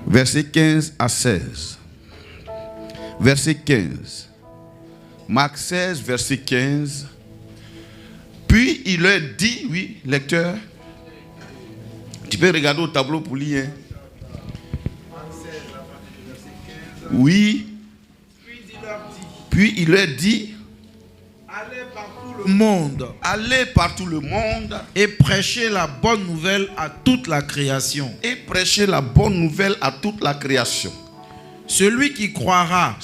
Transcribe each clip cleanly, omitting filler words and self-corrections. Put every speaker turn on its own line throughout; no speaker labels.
Verset 15 à 16. Verset 15. Marc 16, verset 15. Puis il leur dit, oui, lecteur, tu peux regarder au tableau pour lire. Hein? Oui. Puis il leur dit,
allez par tout le monde.
Allez par tout le monde.
Et prêchez la bonne nouvelle à toute la création.
Et prêchez la bonne nouvelle à toute la création.
Celui qui croira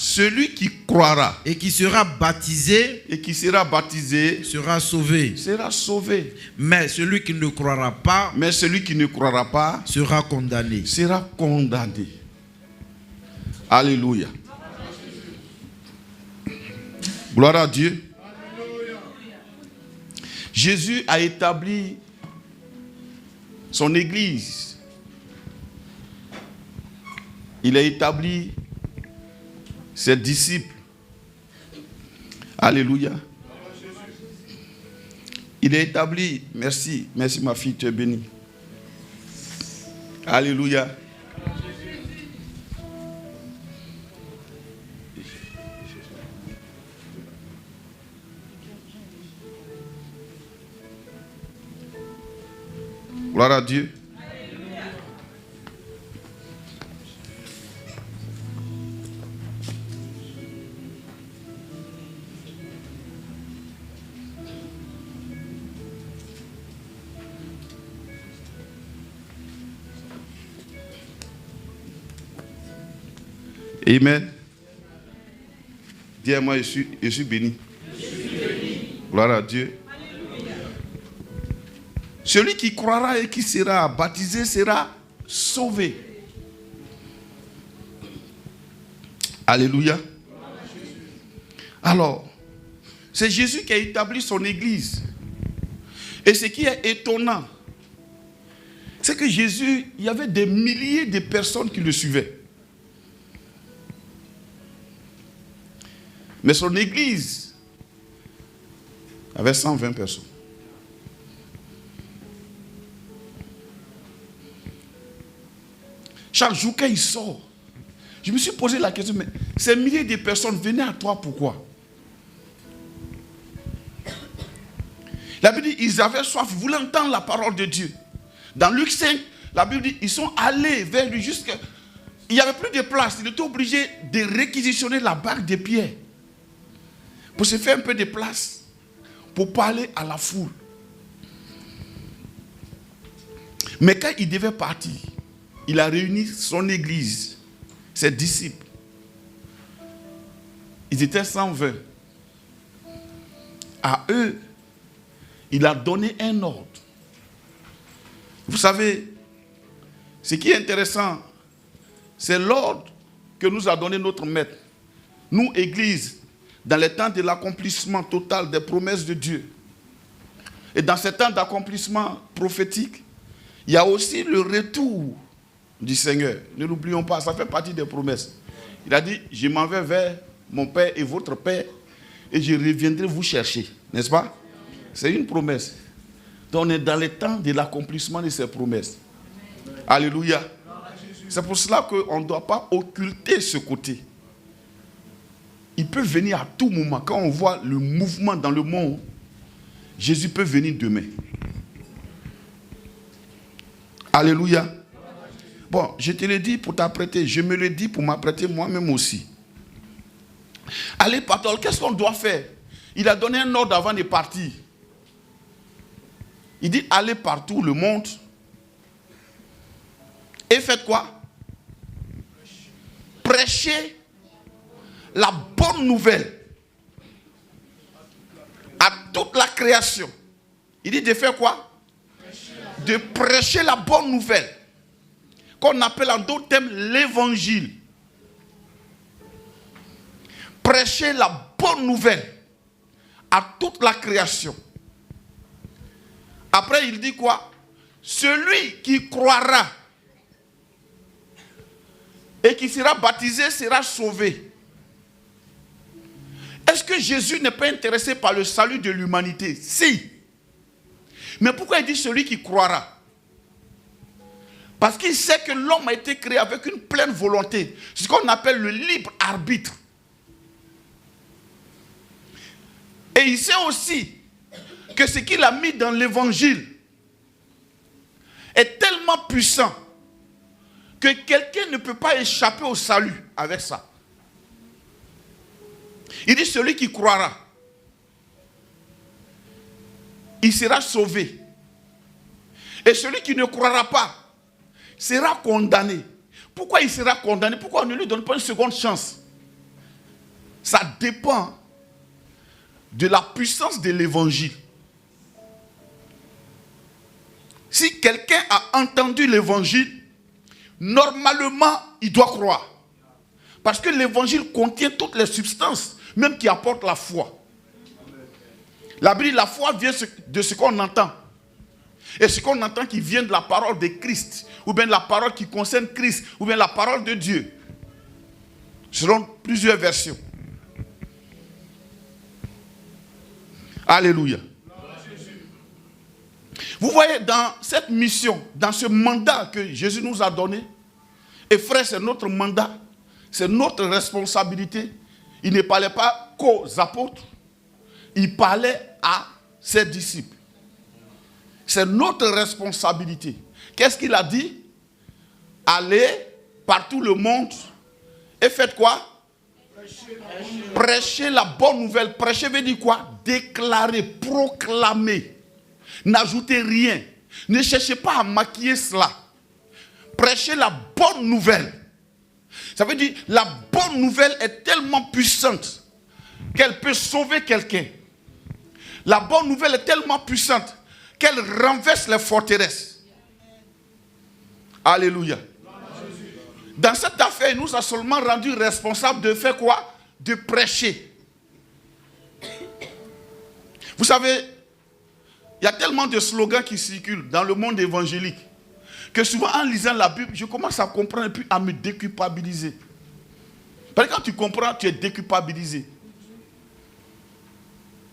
et qui
sera baptisé
sera sauvé.
Mais celui qui ne croira pas
sera condamné. Alléluia. Gloire à Dieu. Jésus a établi son église. Il a établi ses disciples. Alléluia. Il a établi, merci ma fille, tu es bénie. Alléluia. Gloire à Dieu. Amen. Dis-moi, je suis béni. Gloire à Dieu. Celui qui croira et qui sera baptisé sera sauvé. Alléluia. Alors, c'est Jésus qui a établi son église. Et ce qui est étonnant, c'est que Jésus, il y avait des milliers de personnes qui le suivaient. Mais son église avait 120 personnes. Chaque jour qu'il sort, je me suis posé la question, mais ces milliers de personnes venaient à toi pourquoi? La Bible dit, ils avaient soif, ils voulaient entendre la parole de Dieu. Dans Luc 5, la Bible dit, ils sont allés vers lui jusqu'à... Il n'y avait plus de place, il était obligé de réquisitionner la barque de Pierre pour se faire un peu de place, pour parler à la foule. Mais quand il devait partir, il a réuni son église, ses disciples. Ils étaient 120. À eux, il a donné un ordre. Vous savez, ce qui est intéressant, c'est l'ordre que nous a donné notre maître. Nous, église, dans le temps de l'accomplissement total des promesses de Dieu. Et dans ce temps d'accomplissement prophétique, il y a aussi le retour du Seigneur. Ne l'oublions pas, ça fait partie des promesses. Il a dit, je m'en vais vers mon Père et votre Père et je reviendrai vous chercher. N'est-ce pas? C'est une promesse. Donc on est dans le temps de l'accomplissement de ces promesses. Alléluia. C'est pour cela qu'on ne doit pas occulter ce côté. Il peut venir à tout moment. Quand on voit le mouvement dans le monde, Jésus peut venir demain. Alléluia. Bon, je te le dis pour t'apprêter. Je me le dis pour m'apprêter moi-même aussi. Allez, pasteur, qu'est-ce qu'on doit faire? Il a donné un ordre avant de partir. Il dit, allez partout le monde. Et faites quoi? Prêchez la bonne nouvelle à toute la création. Il dit de faire quoi? De prêcher la bonne nouvelle, qu'on appelle en d'autres termes l'évangile. Prêcher la bonne nouvelle à toute la création. Après il dit quoi? Celui qui croira et qui sera baptisé sera sauvé. Est-ce que Jésus n'est pas intéressé par le salut de l'humanité? Si. Mais pourquoi il dit celui qui croira? Parce qu'il sait que l'homme a été créé avec une pleine volonté. C'est ce qu'on appelle le libre arbitre. Et il sait aussi que ce qu'il a mis dans l'évangile est tellement puissant que quelqu'un ne peut pas échapper au salut avec ça. Il dit celui qui croira, il sera sauvé. Et celui qui ne croira pas sera condamné. Pourquoi il sera condamné? Pourquoi on ne lui donne pas une seconde chance? Ça dépend de la puissance de l'évangile. Si quelqu'un a entendu l'évangile, normalement, il doit croire. Parce que l'évangile contient toutes les substances, même qui apportent la foi. La Bible, la foi vient de ce qu'on entend. Et ce qu'on entend qui vient de la parole de Christ, ou bien de la parole qui concerne Christ, ou bien la parole de Dieu. Selon plusieurs versions. Alléluia. Vous voyez, dans cette mission, dans ce mandat que Jésus nous a donné, et frère, c'est notre mandat, c'est notre responsabilité. Il ne parlait pas qu'aux apôtres, il parlait à ses disciples. C'est notre responsabilité. Qu'est-ce qu'il a dit? Allez par tout le monde et faites quoi? Prêchez la bonne nouvelle. Prêcher veut dire quoi? Déclarer, proclamer. N'ajoutez rien. Ne cherchez pas à maquiller cela. Prêchez la bonne nouvelle. Ça veut dire la bonne nouvelle est tellement puissante qu'elle peut sauver quelqu'un. La bonne nouvelle est tellement puissante qu'elle renverse les forteresses. Alléluia. Dans cette affaire, il nous a seulement rendu responsables de faire quoi? De prêcher. Vous savez, il y a tellement de slogans qui circulent dans le monde évangélique que souvent en lisant la Bible, je commence à comprendre et puis à me déculpabiliser. Parce que quand tu comprends, tu es déculpabilisé.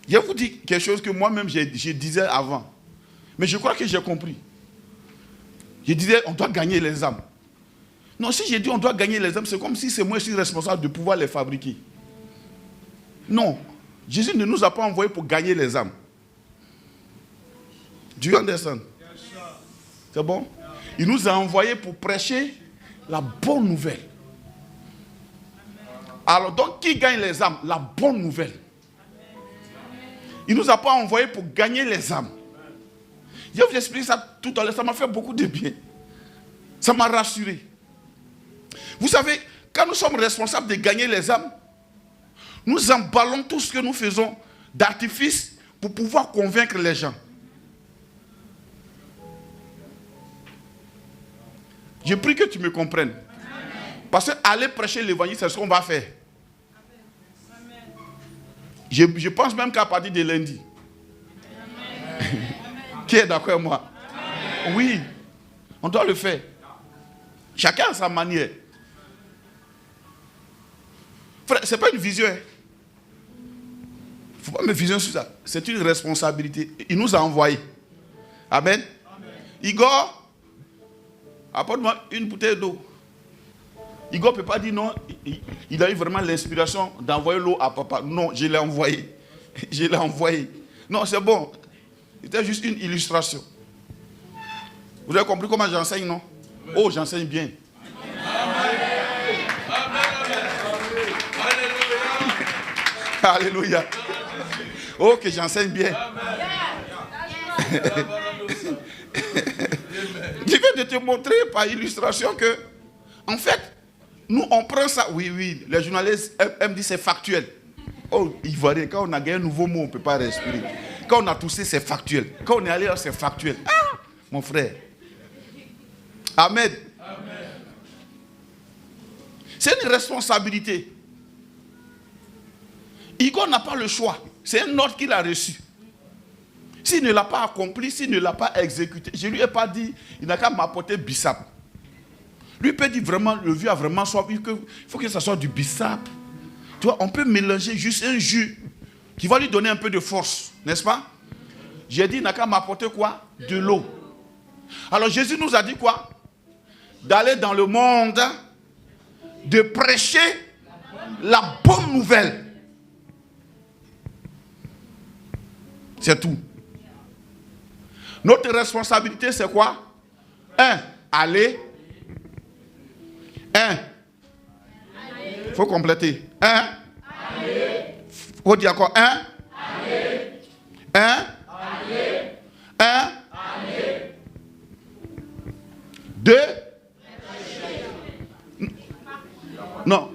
Je vous dis quelque chose que moi-même je disais avant. Mais je crois que j'ai compris. Je disais, on doit gagner les âmes. Non, si j'ai dit on doit gagner les âmes, c'est comme si c'est moi qui suis responsable de pouvoir les fabriquer. Non, Jésus ne nous a pas envoyés pour gagner les âmes. Do you understand? C'est bon? Il nous a envoyés pour prêcher la bonne nouvelle. Alors, donc, qui gagne les âmes? La bonne nouvelle. Il ne nous a pas envoyés pour gagner les âmes. Je vais vous expliquer ça tout à l'heure. Ça m'a fait beaucoup de bien. Ça m'a rassuré. Vous savez, quand nous sommes responsables de gagner les âmes, nous emballons tout ce que nous faisons d'artifice pour pouvoir convaincre les gens. Je prie que tu me comprennes. Parce que aller prêcher l'évangile, c'est ce qu'on va faire. Je pense même qu'à partir de lundi. Qui est d'accord avec moi? Oui, on doit le faire. Chacun à sa manière. Frère, ce n'est pas une vision. Il ne faut pas me visionner sur ça. C'est une responsabilité. Il nous a envoyés. Amen. Amen. Igor, apporte-moi une bouteille d'eau. Igor ne peut pas dire non. Il a eu vraiment l'inspiration d'envoyer l'eau à papa. Non, je l'ai envoyé. Je l'ai envoyé. Non, c'est bon. C'était juste une illustration. Vous avez compris comment j'enseigne, non? Oh, j'enseigne bien. Alléluia. Oh, que j'enseigne bien. Je vais te montrer par illustration que, en fait, nous, on prend ça. Oui, les journalistes aiment dire c'est factuel. Oh, Ivoirien, quand on a gagné un nouveau mot, on ne peut pas respirer. Quand on a toussé, c'est factuel. Quand on est allé, c'est factuel. Ah, mon frère. Amen. Amen. C'est une responsabilité. Igor n'a pas le choix. C'est un ordre qu'il a reçu. S'il ne l'a pas accompli, s'il ne l'a pas exécuté, je ne lui ai pas dit, il n'a qu'à m'apporter bissap. Lui peut dire vraiment, le vieux a vraiment soif, il faut que ça soit du bissap. Tu vois, on peut mélanger juste un jus qui va lui donner un peu de force, n'est-ce pas? J'ai dit, il n'a qu'à m'apporter quoi? De l'eau. Alors Jésus nous a dit quoi? d'aller dans le monde, de prêcher la bonne nouvelle. C'est tout. Notre responsabilité, c'est quoi? 1. Aller. 1. Il faut compléter. 1. Il faut dire quoi? 1. 1. 1. 2. Non.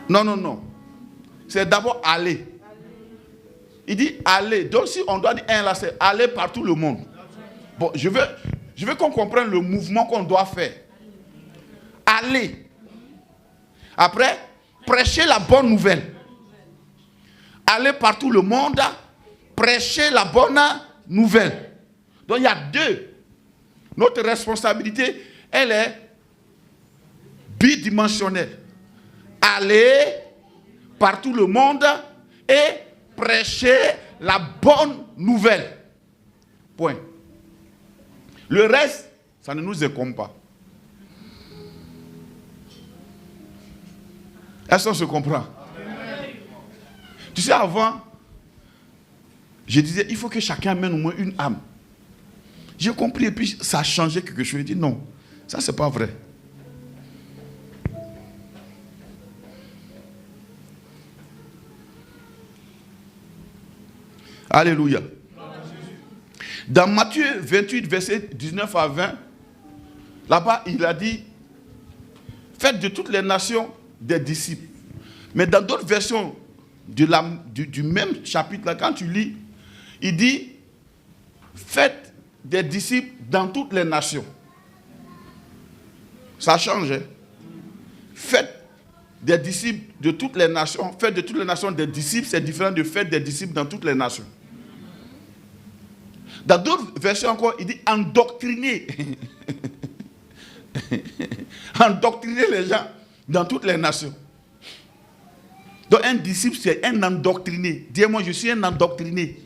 Non. C'est d'abord aller. Il dit aller. Donc si on doit dire 1 là, c'est aller par tout le monde. Bon, je veux qu'on comprenne le mouvement qu'on doit faire. Aller. Après, prêcher la bonne nouvelle. Aller par tout le monde, prêcher la bonne nouvelle. Donc il y a 2. Notre responsabilité, elle est bidimensionnelle. Aller par tout le monde et prêcher la bonne nouvelle. Point. Le reste, ça ne nous incombe pas. Est-ce qu'on se comprend? Tu sais, avant, je disais, il faut que chacun amène au moins une âme. J'ai compris et puis ça a changé quelque chose. J'ai dit non, ça c'est pas vrai. Alléluia. Dans Matthieu 28, verset 19 à 20, là-bas, il a dit, faites de toutes les nations des disciples. Mais dans d'autres versions du même chapitre, là, quand tu lis, il dit, faites des disciples dans toutes les nations. Ça change. Hein? Faites des disciples de toutes les nations. Faites de toutes les nations des disciples, c'est différent de faites des disciples dans toutes les nations. Dans d'autres versions encore, il dit endoctriner. Endoctriner les gens dans toutes les nations. Donc un disciple, c'est un endoctriné. Dis-moi, je suis un endoctriné.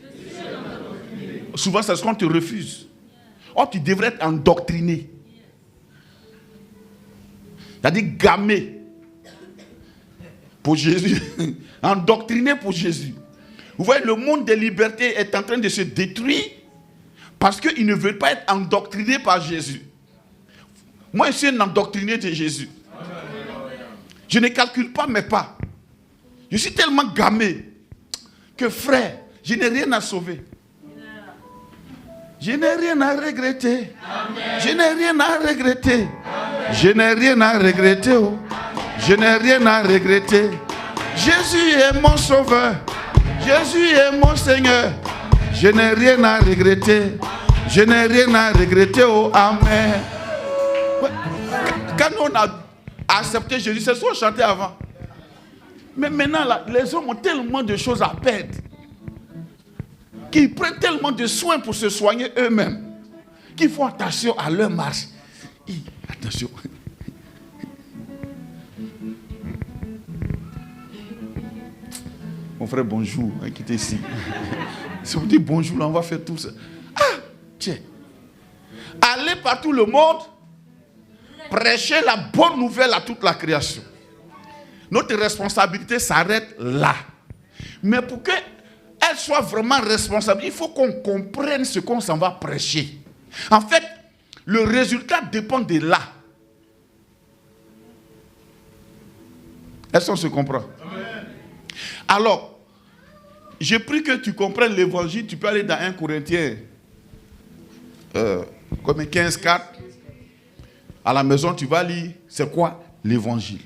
Souvent, c'est ce qu'on te refuse. Oh, tu devrais être endoctriné. C'est-à-dire gamé pour Jésus. Endoctriné pour Jésus. Vous voyez, le monde des libertés est en train de se détruire parce qu'il ne veut pas être endoctriné par Jésus. Moi, je suis un endoctriné de Jésus. Je ne calcule pas mes pas. Je suis tellement gamé que, frère, je n'ai rien à sauver. Je n'ai rien à regretter. Amen. Je n'ai rien à regretter. Amen. Je n'ai rien à regretter. Oh. Je n'ai rien à regretter. Jésus est mon sauveur. Jésus est mon Seigneur. Je n'ai rien à regretter. Je n'ai rien à regretter. Oh, amen. Ouais. Quand on a accepté Jésus, c'est ce qu'on chantait avant. Mais maintenant, là, les hommes ont tellement de choses à perdre qu'ils prennent tellement de soins pour se soigner eux-mêmes qu'ils font attention à leur marche. Attention. Mon frère, bonjour, hein, qui est ici. Si on dit bonjour, là, on va faire tout ça. Ah, tiens. Allez par tout le monde, prêcher la bonne nouvelle à toute la création. Notre responsabilité s'arrête là. Mais pour qu'elle soit vraiment responsable, il faut qu'on comprenne ce qu'on s'en va prêcher. En fait, le résultat dépend de là. Est-ce qu'on se comprend? Amen. Alors, j'ai pris que tu comprennes l'évangile. Tu peux aller dans 1 Corinthiens comme 15:4. À la maison, tu vas lire c'est quoi l'évangile.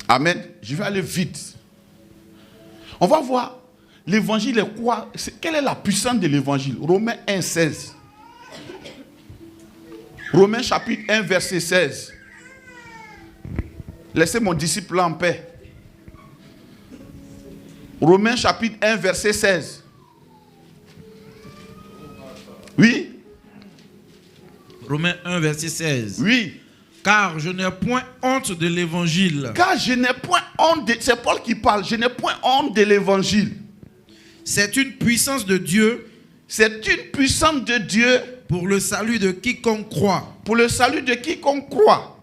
Amen. Je vais aller vite. On va voir l'évangile est quoi. Quelle est la puissance de l'évangile? Romains 1:16. Romains chapitre 1, verset 16. Laissez mon disciple là en paix. Romains chapitre 1, verset 16. Oui.
Romains 1, verset 16.
Oui.
Car je n'ai point honte de l'évangile.
Car je n'ai point honte de... C'est Paul qui parle. Je n'ai point honte de l'évangile.
C'est une puissance de Dieu.
C'est une puissance de Dieu.
pour le salut de quiconque croit.
Pour le salut de quiconque croit.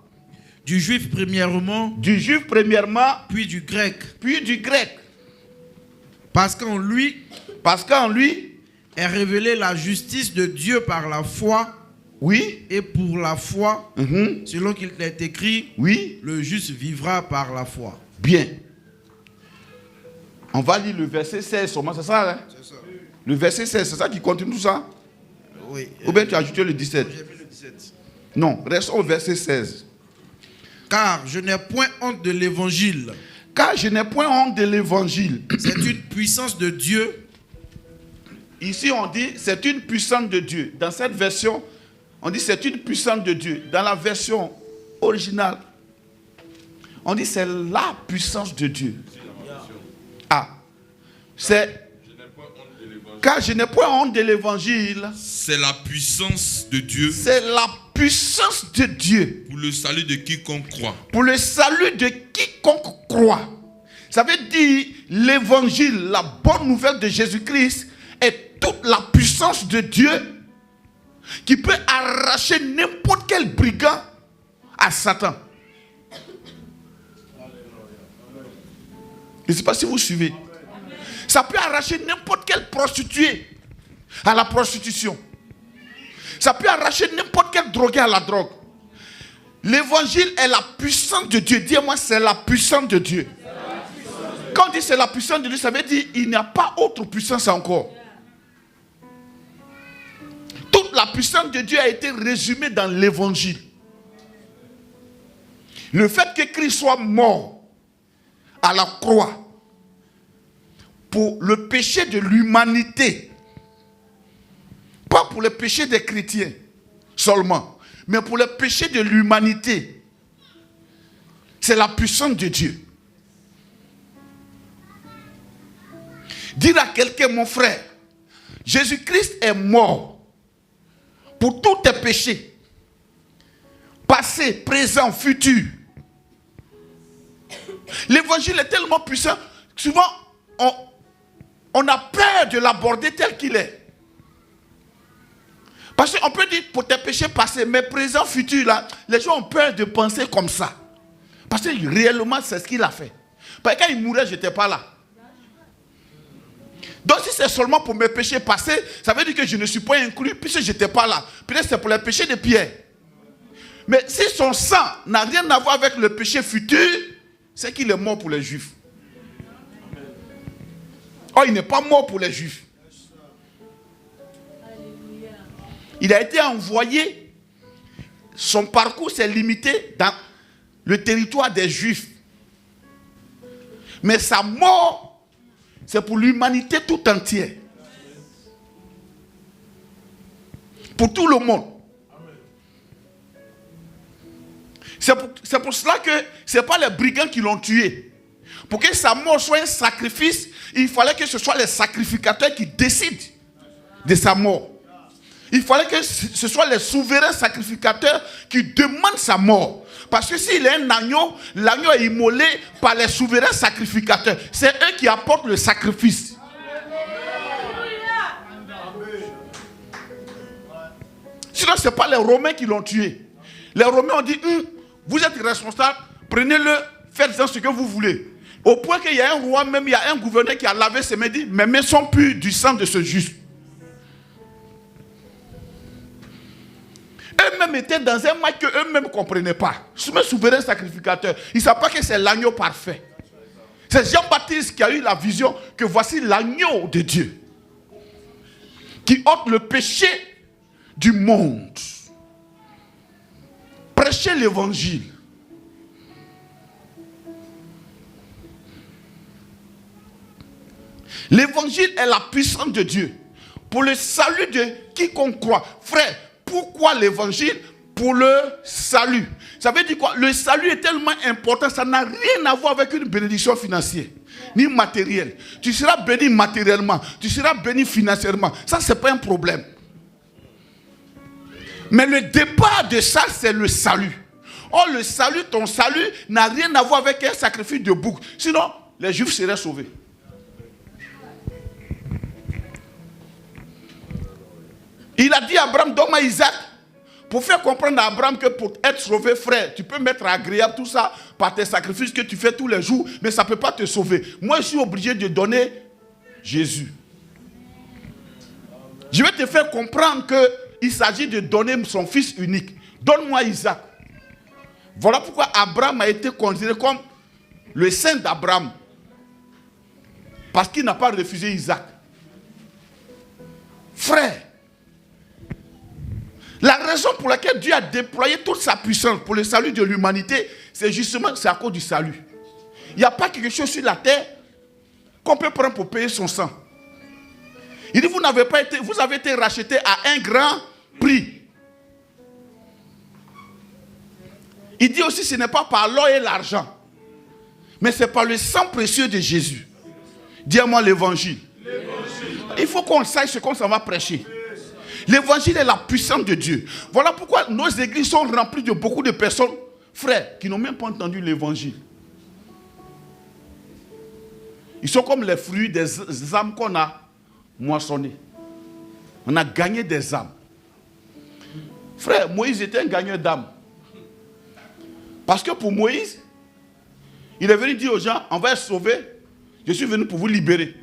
Du juif premièrement,
Du juif premièrement,
puis du grec.
puis du grec.
Parce qu'en lui
Parce qu'en lui,
est révélée la justice de Dieu par la foi.
oui,
Et pour la foi, selon qu'il est écrit,
oui,
le juste vivra par la foi.
bien. On va lire le verset 16 seulement, c'est ça, hein?
C'est ça.
Le verset 16, c'est ça qui continue tout ça?
Oui.
Ou bien tu as ajouté le 17?
J'ai mis le 17.
Non, reste au verset 16.
Car je n'ai point honte de l'évangile.
Car je n'ai point honte de l'évangile.
C'est une puissance de Dieu.
Ici on dit c'est une puissance de Dieu. Dans cette version, on dit c'est une puissance de Dieu. Dans la version originale, on dit c'est la puissance de Dieu. Ah, c'est... Car je n'ai point honte de l'évangile.
C'est la puissance de Dieu
C'est la puissance de Dieu.
pour le salut de quiconque croit.
Pour le salut de quiconque croit. Ça veut dire l'évangile, la bonne nouvelle de Jésus-Christ est toute la puissance de Dieu qui peut arracher n'importe quel brigand à Satan. Je ne sais pas si vous suivez. Ça peut arracher n'importe quelle prostituée à la prostitution. Ça peut arracher n'importe quel drogué à la drogue. L'évangile est la puissance de Dieu. Dis-moi, c'est la puissance de Dieu. Quand on dit c'est la puissance de Dieu, ça veut dire qu'il n'y a pas autre puissance encore. Toute la puissance de Dieu a été résumée dans l'évangile. Le fait que Christ soit mort à la croix pour le péché de l'humanité, pas pour le péché des chrétiens seulement, mais pour le péché de l'humanité, c'est la puissance de Dieu. Dire à quelqu'un, mon frère, Jésus-Christ est mort pour tous tes péchés, passé, présent, futur. L'évangile est tellement puissant, souvent on a peur de l'aborder tel qu'il est. Parce qu'on peut dire pour tes péchés passés, mais présent, futur, là, les gens ont peur de penser comme ça. Parce que réellement, c'est ce qu'il a fait. Parce que quand il mourait, je n'étais pas là. Donc si c'est seulement pour mes péchés passés, ça veut dire que je ne suis pas inclus puisque je n'étais pas là. Peut-être c'est pour les péchés de Pierre. Mais si son sang n'a rien à voir avec le péché futur, c'est qu'il est mort pour les Juifs. Oh, il n'est pas mort pour les Juifs. Il a été envoyé. Son parcours s'est limité dans le territoire des Juifs. Mais sa mort, c'est pour l'humanité tout entière. Pour tout le monde. C'est pour cela que ce n'est pas les brigands qui l'ont tué. Pour que sa mort soit un sacrifice, il fallait que ce soit les sacrificateurs qui décident de sa mort. Il fallait que ce soit les souverains sacrificateurs qui demandent sa mort. Parce que s'il est un agneau, l'agneau est immolé par les souverains sacrificateurs. C'est eux qui apportent le sacrifice. Sinon, ce n'est pas les Romains qui l'ont tué. Les Romains ont dit, vous êtes responsables, prenez-le, faites-en ce que vous voulez. Au point qu'il y a un roi, même il y a un gouverneur qui a lavé ses mains et dit, mes mains sont pures du sang de ce juste. Eux-mêmes étaient dans un match qu'eux-mêmes ne comprenaient pas. Mes souverains sacrificateurs, ils ne savent pas que c'est l'agneau parfait. C'est Jean-Baptiste qui a eu la vision que voici l'agneau de Dieu qui ôte le péché du monde. Prêchez l'évangile. L'évangile est la puissance de Dieu pour le salut de quiconque croit. Frère, pourquoi l'évangile? Pour le salut. Ça veut dire quoi? Le salut est tellement important, ça n'a rien à voir avec une bénédiction financière, ni matérielle. Tu seras béni matériellement, tu seras béni financièrement. Ça, ce n'est pas un problème. Mais le départ de ça, c'est le salut. Or, le salut, ton salut, n'a rien à voir avec un sacrifice de bouc. Sinon, les Juifs seraient sauvés. Il a dit à Abraham, donne-moi Isaac. Pour faire comprendre à Abraham que pour être sauvé, frère, tu peux mettre agréable tout ça par tes sacrifices que tu fais tous les jours, mais ça ne peut pas te sauver. Moi, je suis obligé de donner Jésus. Je vais te faire comprendre qu'il s'agit de donner son fils unique. Donne-moi Isaac. Voilà pourquoi Abraham a été considéré comme le saint d'Abraham. Parce qu'il n'a pas refusé Isaac. Frère, la raison pour laquelle Dieu a déployé toute sa puissance pour le salut de l'humanité, c'est justement à cause du salut. Il n'y a pas quelque chose sur la terre qu'on peut prendre pour payer son sang. Il dit, vous avez été rachetés à un grand prix. Il dit aussi, ce n'est pas par l'or et l'argent, mais c'est par le sang précieux de Jésus. Dis-moi l'évangile. Il faut qu'on sache ce qu'on s'en va prêcher. L'évangile est la puissance de Dieu. Voilà pourquoi nos églises sont remplies de beaucoup de personnes, frères, qui n'ont même pas entendu l'évangile. Ils sont comme les fruits des âmes qu'on a moissonnées. On a gagné des âmes. Frère, Moïse était un gagneur d'âmes. Parce que pour Moïse, il est venu dire aux gens, on va être sauvés, je suis venu pour vous libérer.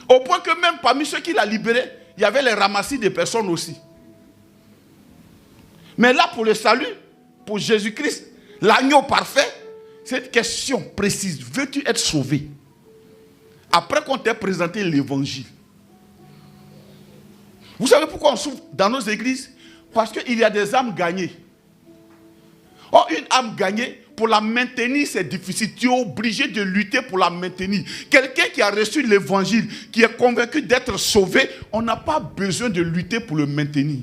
Au point que même parmi ceux qu'il a libérés, il y avait les ramassis des personnes aussi. Mais là, pour le salut, pour Jésus-Christ, l'agneau parfait, c'est une question précise. Veux-tu être sauvé? Après qu'on t'ait présenté l'évangile. Vous savez pourquoi on souffre dans nos églises? Parce qu'il y a des âmes gagnées. Or, une âme gagnée, pour la maintenir, c'est difficile. Tu es obligé de lutter pour la maintenir. Quelqu'un qui a reçu l'évangile, qui est convaincu d'être sauvé, on n'a pas besoin de lutter pour le maintenir.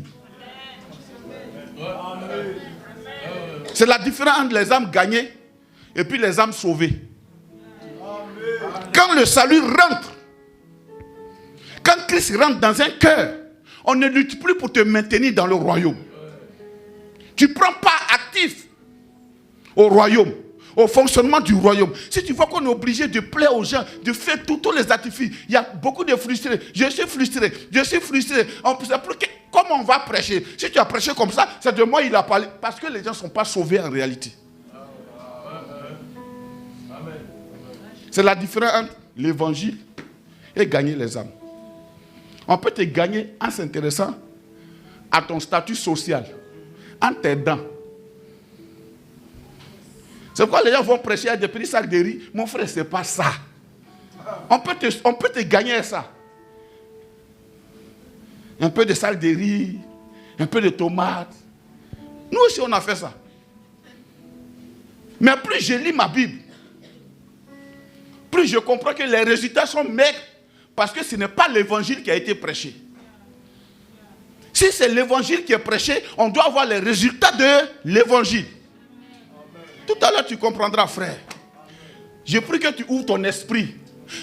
C'est la différence entre les âmes gagnées et puis les âmes sauvées. Quand le salut rentre, quand Christ rentre dans un cœur, on ne lutte plus pour te maintenir dans le royaume. Tu ne prends pas actif au royaume, au fonctionnement du royaume. Si tu vois qu'on est obligé de plaire aux gens, de faire tous les artifices, il y a beaucoup de frustrés. Je suis frustré. Comment on va prêcher? Si tu as prêché comme ça, c'est de moi il a parlé. Parce que les gens ne sont pas sauvés en réalité. C'est la différence entre l'évangile et gagner les âmes. On peut te gagner en s'intéressant à ton statut social, en t'aidant. C'est pourquoi les gens vont prêcher à des petits sacs de riz. Mon frère, ce n'est pas ça. On peut te gagner ça. Un peu de sacs de riz, un peu de tomates. Nous aussi, on a fait ça. Mais plus je lis ma Bible, plus je comprends que les résultats sont maigres parce que ce n'est pas l'évangile qui a été prêché. Si c'est l'évangile qui est prêché, on doit avoir les résultats de l'évangile. Tout à l'heure, tu comprendras, frère. Je prie que tu ouvres ton esprit.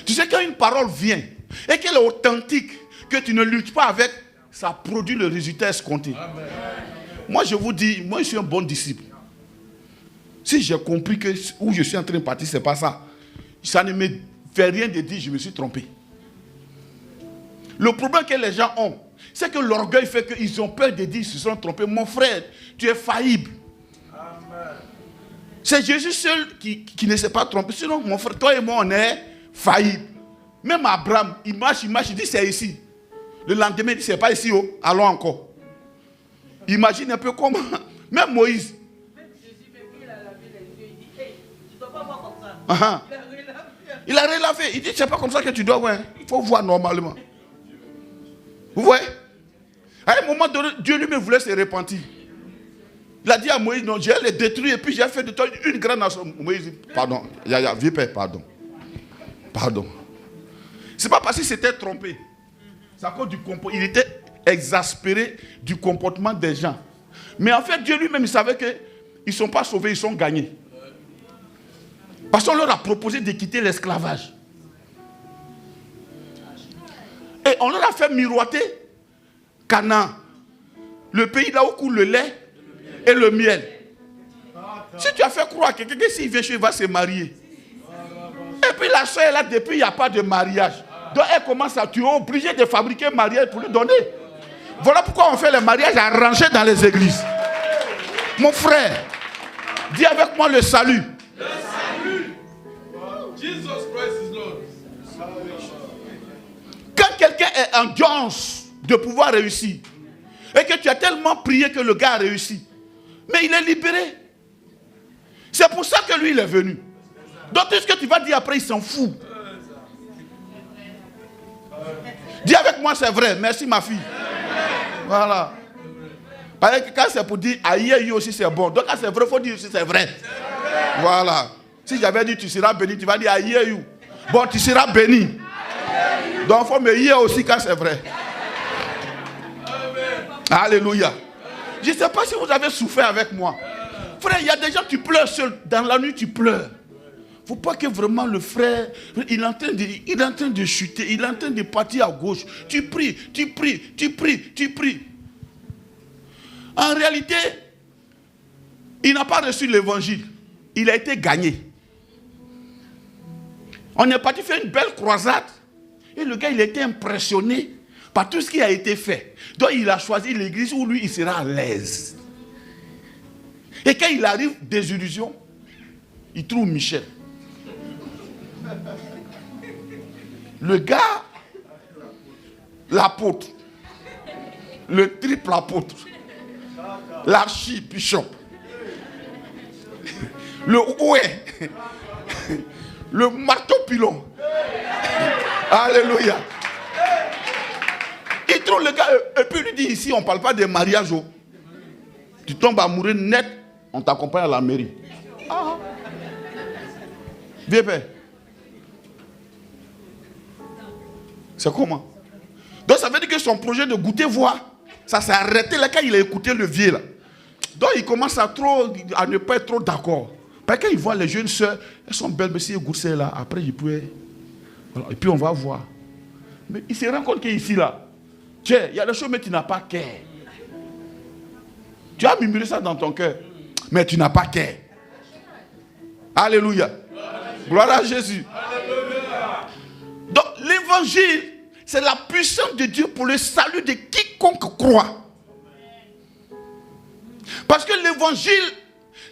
Tu sais, quand une parole vient et qu'elle est authentique, que tu ne luttes pas avec, ça produit le résultat escompté. Amen. Moi, je vous dis, moi, je suis un bon disciple. Si j'ai compris que où je suis en train de partir, ce n'est pas ça. Ça ne me fait rien de dire, je me suis trompé. Le problème que les gens ont, c'est que l'orgueil fait qu'ils ont peur de dire qu'ils se sont trompés. Mon frère, tu es faillible. C'est Jésus seul qui ne s'est pas trompé. Sinon, mon frère, toi et moi, on est faillibles. Même Abraham, il marche, il dit c'est ici. Le lendemain, il dit c'est pas ici, oh, allons encore. Imagine un peu comment. Même Moïse. Même Jésus, il a lavé les yeux, il dit, hey, tu ne dois pas voir comme ça. Il a relavé. Il dit, c'est pas comme ça que tu dois voir. Il faut voir normalement. Vous voyez? À un moment donné, Dieu lui-même voulait se repentir. Il a dit à Moïse, non, je vais les détruire et puis j'ai fait de toi une grande nation. Moïse dit, pardon, vieux père, pardon. Pardon. Ce n'est pas parce qu'il s'était trompé. C'est à cause du comportement. Il était exaspéré du comportement des gens. Mais en fait, Dieu lui-même, il savait qu'ils ne sont pas sauvés, ils sont gagnés. Parce qu'on leur a proposé de quitter l'esclavage. Et on leur a fait miroiter Canaan, le pays là où coule le lait et le miel. Si tu as fait croire à quelqu'un que s'il vient chez lui, il va se marier. Et puis la soeur est là depuis, il n'y a pas de mariage. Donc elle commence à, tu es obligé de fabriquer un mariage pour lui donner. Voilà pourquoi on fait les mariages arrangés dans les églises. Mon frère, dis avec moi le salut.
Le salut. Jesus Christ is Lord.
Quand quelqu'un est en urgence de pouvoir réussir, et que tu as tellement prié que le gars a réussi, mais il est libéré. C'est pour ça que lui, il est venu. Donc tout ce que tu vas dire après, il s'en fout. Dis avec moi, c'est vrai. Merci ma fille. Voilà. Parce que quand c'est pour dire aïe aussi c'est bon. Donc quand c'est vrai, il faut dire aussi c'est vrai. Voilà. Si j'avais dit tu seras béni, tu vas dire aïe. Bon, tu seras béni. Donc il faut me dire aussi quand c'est vrai. Alléluia. Je ne sais pas si vous avez souffert avec moi. Frère, il y a des gens qui pleurent seuls. Dans la nuit, tu pleures. Il ne faut pas que vraiment le frère, il est en train de chuter, il est en train de partir à gauche. Tu pries. En réalité, il n'a pas reçu l'évangile. Il a été gagné. On est parti faire une belle croisade. Et le gars, il a été impressionné par tout ce qui a été fait. Donc, il a choisi l'église où lui, il sera à l'aise. Et quand il arrive, désillusion, il trouve Michel. Le gars, l'apôtre, le triple apôtre, l'archi-bishop, le oué, le marteau-pilon. Alléluia. Il trouve le gars, et puis il lui dit ici, on ne parle pas de mariage. Oh. Tu tombes amoureux net, on t'accompagne à la mairie. Ah. Viens, père. C'est comment? Donc ça veut dire que son projet de goûter voir, ça s'est arrêté là quand il a écouté le vieux là. Donc il commence à ne pas être trop d'accord. Parce que quand il voit les jeunes soeurs, elles sont belles, mais si elles goûtent là, après il peut. Voilà. Et puis on va voir. Mais il se rend compte qu'ici là, tiens, il y a des choses mais tu n'as pas cœur. Tu as murmuré ça dans ton cœur, mais tu n'as pas cœur. Alléluia. Gloire à Jésus. Alléluia. Donc l'évangile, c'est la puissance de Dieu pour le salut de quiconque croit. Parce que l'évangile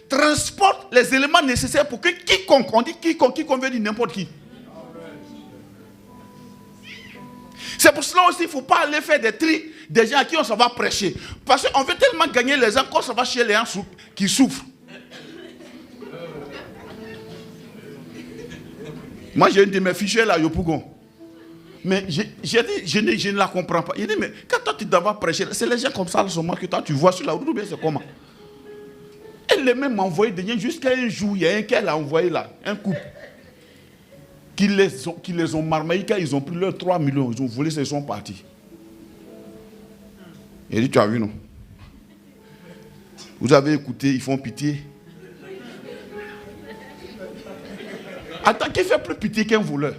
transporte les éléments nécessaires pour que quiconque, on dit quiconque veut dire n'importe qui. C'est pour cela aussi qu'il ne faut pas aller faire des tris des gens à qui on s'en va prêcher. Parce qu'on veut tellement gagner les gens qu'on s'en va chez les gens qui souffrent. Moi j'ai une de mes fichiers là, Yopougon. Mais j'ai dit, je ne la comprends pas. Il dit, mais quand toi tu dois prêcher, c'est les gens comme ça, que toi tu vois sur la route, ou bien c'est comment? Elle les même envoyé des gens jusqu'à un jour, il y a un qu'elle a envoyé là, un couple. Qui les ont marmaillés, quand ils ont pris leurs 3 millions, ils ont volé, ils sont partis. Il dit, tu as vu non? Vous avez écouté, ils font pitié. Attends, qui fait plus pitié qu'un voleur?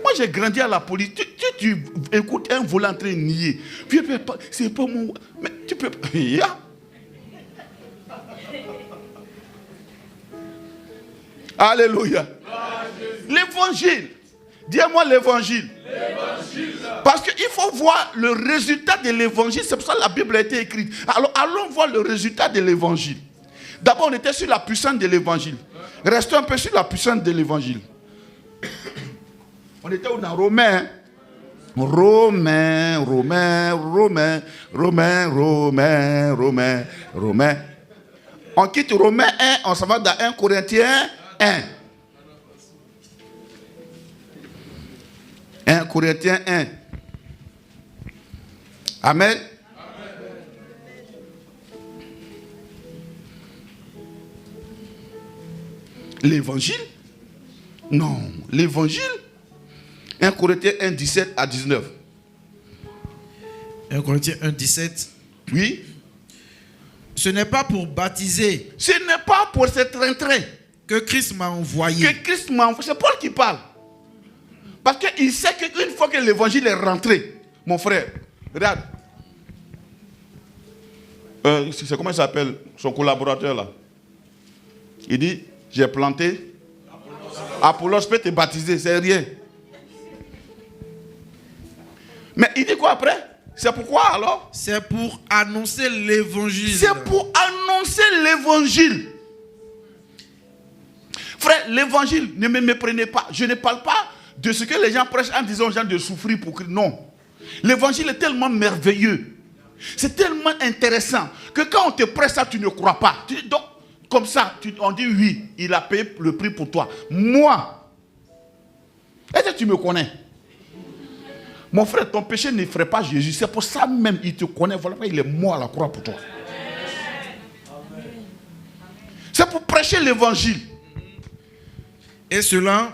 Moi, j'ai grandi à la police. Tu écoutes un voleur en train de nier. C'est pas mon... Mais tu peux pas... Yeah. Alléluia. L'évangile. Dis-moi l'évangile. Parce qu'il faut voir le résultat de l'évangile. C'est pour ça que la Bible a été écrite. Alors, allons voir le résultat de l'évangile. D'abord, on était sur la puissance de l'évangile. Restons un peu sur la puissance de l'évangile. On était dans Romains. Romains. On quitte Romains 1, on s'en va dans 1 Corinthiens 1. 1 Corinthiens 1. Amen. L'évangile? Non, l'évangile. 1 Corinthiens 1, 17 à 19.
1 Corinthiens 1, 17.
Oui.
Ce n'est pas pour baptiser.
Ce n'est pas pour ce train-train
que Christ m'a envoyé.
Que Christ m'a envoyé. C'est Paul qui parle. Parce qu'il sait qu'une fois que l'évangile est rentré, mon frère, regarde. C'est comment il s'appelle son collaborateur là? Il dit, j'ai planté. Apollos peut te baptiser, c'est rien. Mais quoi après? C'est pourquoi alors?
C'est pour annoncer l'évangile.
C'est pour annoncer l'évangile. Frère, l'évangile, ne me méprenez pas. Je ne parle pas de ce que les gens prêchent en disant aux gens de souffrir pour Christ. Non. L'évangile est tellement merveilleux. C'est tellement intéressant que quand on te prêche ça, tu ne crois pas. Donc, comme ça, on dit oui, il a payé le prix pour toi. Moi, est-ce que tu me connais? Mon frère, ton péché ne ferait pas Jésus. C'est pour ça même il te connaît. Voilà pourquoi il est mort à la croix pour toi. C'est pour prêcher l'évangile.
Et cela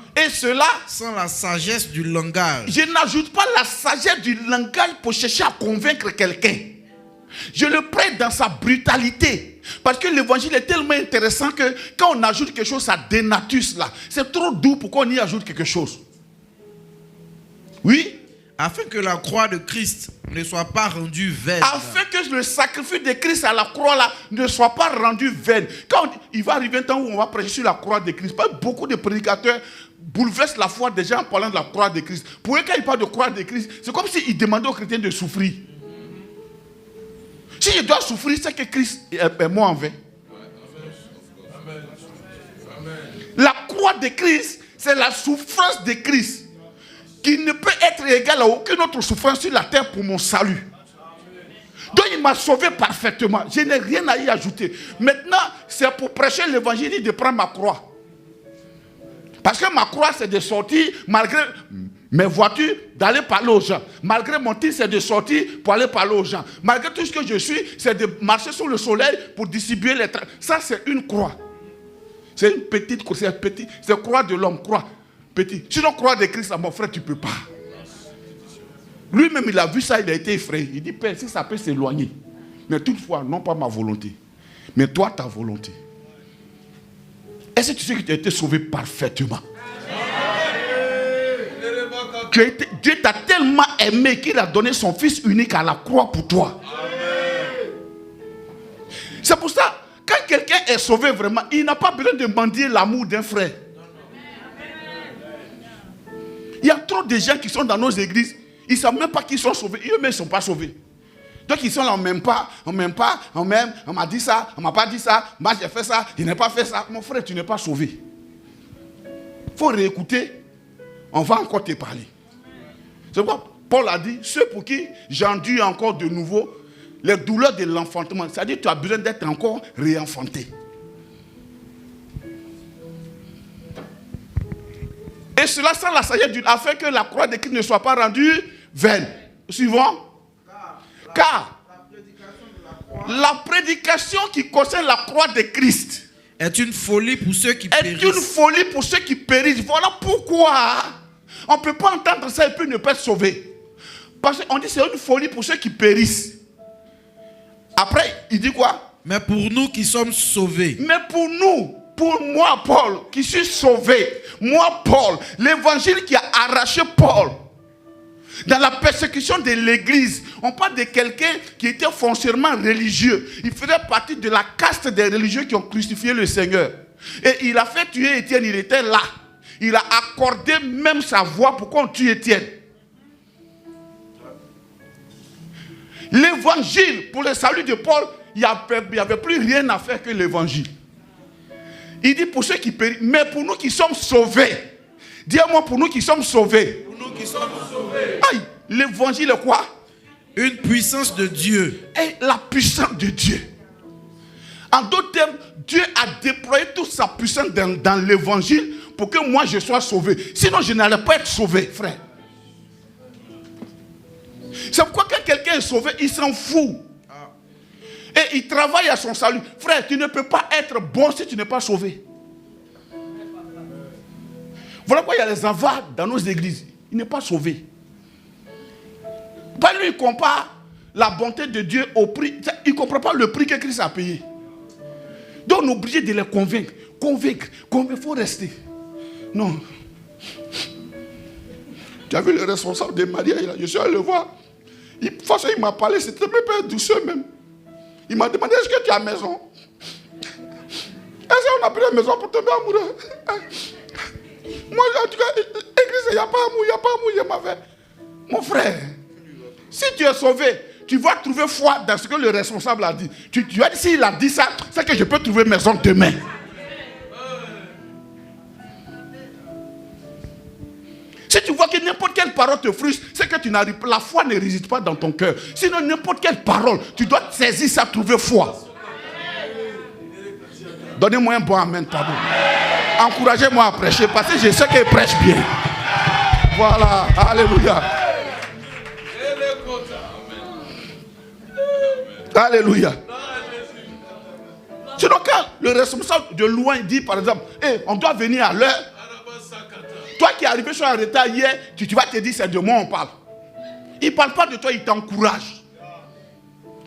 sans
la sagesse du langage.
Je n'ajoute pas la sagesse du langage pour chercher à convaincre quelqu'un. Je le prête dans sa brutalité. Parce que l'évangile est tellement intéressant que quand on ajoute quelque chose, ça dénature cela. C'est trop doux pour qu'on y ajoute quelque chose. Oui?
Afin que la croix de Christ ne soit pas rendue vaine.
Afin que le sacrifice de Christ à la croix là ne soit pas rendu vaine. Quand il va arriver un temps où on va prêcher sur la croix de Christ, beaucoup de prédicateurs bouleversent la foi des gens en parlant de la croix de Christ. Pour eux, quand ils parlent de croix de Christ, c'est comme s'ils demandaient aux chrétiens de souffrir. Si je dois souffrir, c'est que Christ est mort en vain. La croix de Christ, c'est la souffrance de Christ qui ne peut être égale à aucune autre souffrance sur la terre pour mon salut. Donc il m'a sauvé parfaitement. Je n'ai rien à y ajouter. Maintenant, c'est pour prêcher l'évangile de prendre ma croix. Parce que ma croix, c'est de sortir, malgré mes voitures, d'aller parler aux gens. Malgré mon titre, c'est de sortir pour aller parler aux gens. Malgré tout ce que je suis, c'est de marcher sous le soleil pour distribuer les trains. Ça, c'est une croix. C'est une petite croix. C'est croix de l'homme, croix. Petit. Sinon, croix de Christ, mon frère, tu ne peux pas. Lui-même, il a vu ça, il a été effrayé. Il dit, Père, si ça peut s'éloigner. Mais toutefois, non pas ma volonté, mais toi, ta volonté. Est-ce que tu sais que tu as été sauvé parfaitement? Dieu t'a tellement aimé qu'il a donné son Fils unique à la croix pour toi. C'est pour ça, quand quelqu'un est sauvé vraiment, il n'a pas besoin de mendier l'amour d'un frère. Il y a trop de gens qui sont dans nos églises, ils ne savent même pas qu'ils sont sauvés. Eux-mêmes ne sont pas sauvés. Donc ils sont là, on m'aime pas, on m'a dit ça, on m'a pas dit ça, moi j'ai fait ça, il n'a pas fait ça. Mon frère, tu n'es pas sauvé. Il faut réécouter, on va encore te parler. C'est pourquoi Paul a dit, ceux pour qui j'endure encore de nouveau les douleurs de l'enfantement, c'est-à-dire que tu as besoin d'être encore réenfanté. Et cela sans la sagesse d'une afin que la croix de Christ ne soit pas rendue vaine. Suivant. Car la prédication qui concerne la croix de Christ
est une folie pour ceux qui périssent.
Est une folie pour ceux qui périssent. Voilà pourquoi on ne peut pas entendre ça et puis ne pas être sauvé. Parce qu'on dit que c'est une folie pour ceux qui périssent. Après, il dit quoi?
Mais pour nous qui sommes sauvés.
Mais pour nous. Pour moi, Paul, qui suis sauvé, moi, Paul, l'évangile qui a arraché Paul dans la persécution de l'église, on parle de quelqu'un qui était foncièrement religieux. Il faisait partie de la caste des religieux qui ont crucifié le Seigneur. Et il a fait tuer Étienne, il était là. Il a accordé même sa voix pour qu'on tue Étienne. L'évangile, pour le salut de Paul, il n'y avait plus rien à faire que l'évangile. Il dit pour ceux qui périssent, mais pour nous qui sommes sauvés. Dis-moi pour nous qui sommes sauvés.
Pour nous qui sommes sauvés.
Aïe, l'évangile est quoi?
Une puissance de Dieu.
Et la puissance de Dieu. En d'autres termes, Dieu a déployé toute sa puissance dans l'évangile pour que moi je sois sauvé. Sinon je n'allais pas être sauvé, frère. C'est pourquoi quand quelqu'un est sauvé, il s'en fout. Et il travaille à son salut. Frère, tu ne peux pas être bon si tu n'es pas sauvé. Voilà pourquoi il y a les avares dans nos églises. Il n'est pas sauvé. Pas lui, il compare la bonté de Dieu au prix. Il ne comprend pas le prix que Christ a payé. Donc on est obligé de les convaincre. Convaincre. Il faut rester. Non. Tu as vu le responsable de Maria, je suis allé le voir. De toute façon, il m'a parlé, c'était même pas douceur même. Il m'a demandé, est-ce que tu as maison? Est-ce qu'on a pris la maison pour tomber amoureux? Moi, en tout cas, l'église, il n'y a pas amour, il n'y a pas amour, il m'a fait. Mon frère, Si tu es sauvé, tu vas trouver foi dans ce que le responsable a dit. Tu vas dire, s'il a dit ça, c'est que je peux trouver maison demain. Si tu vois que n'importe quelle parole te frustre, c'est que tu n'arrives pas, la foi ne réside pas dans ton cœur. Sinon, n'importe quelle parole, tu dois saisir ça, trouver foi. Donnez-moi un bon amen, pardon. Encouragez-moi à prêcher, parce que je sais qu'il prêche bien. Voilà, alléluia. Alléluia. Sinon, quand le responsable de loin dit, par exemple, hey, on doit venir à l'heure. Toi qui es arrivé sur un retard hier, tu vas te dire, c'est de moi on parle. Il ne parle pas de toi, il t'encourage.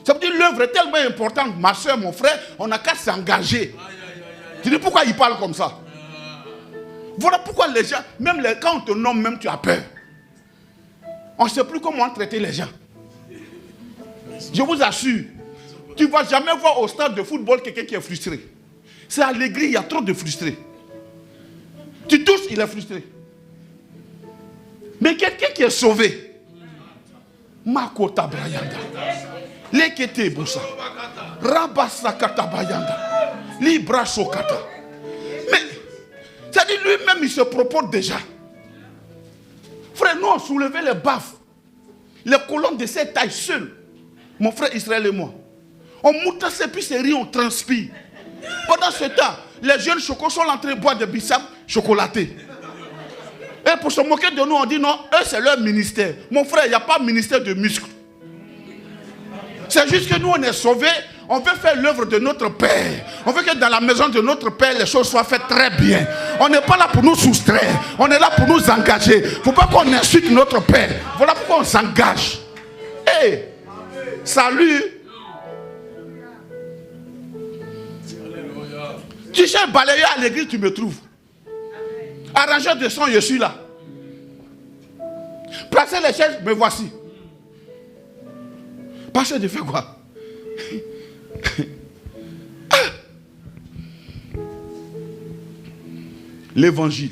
Ça veut dire l'œuvre est tellement importante, ma soeur, mon frère, on n'a qu'à s'engager. Tu dis pourquoi il parle comme ça? Voilà pourquoi les gens, même quand on te nomme, même tu as peur. On ne sait plus comment traiter les gens. Je vous assure, tu ne vas jamais voir au stade de football quelqu'un qui est frustré. C'est à l'église, il y a trop de frustrés. Tu touches, il est frustré. Mais quelqu'un qui est sauvé, Makota Brayanda, Lekete Boussa, Rabasakata Bayanda, Libra Sokata. Mais, c'est-à-dire lui-même, il se propose déjà. Frère, nous, on soulevait les baffes, les colonnes de cette taille seules. Mon frère Israël et moi. On monte ces pisseries, on transpire. Pendant ce temps, les jeunes chocos sont en train de boire des bissap chocolatés. Et pour se moquer de nous, on dit non, eux c'est leur ministère. Mon frère, il n'y a pas de ministère de muscles. C'est juste que nous, on est sauvés, on veut faire l'œuvre de notre Père. On veut que dans la maison de notre Père, les choses soient faites très bien. On n'est pas là pour nous soustraire, on est là pour nous engager. Il ne faut pas qu'on insulte notre Père. Voilà pourquoi on s'engage. Hey, salut. Tu cherches balayeur à l'église, tu me trouves. Arrangeur de son, je suis là. Placez les chaises, me voici. Pasteur, de faire quoi? L'évangile.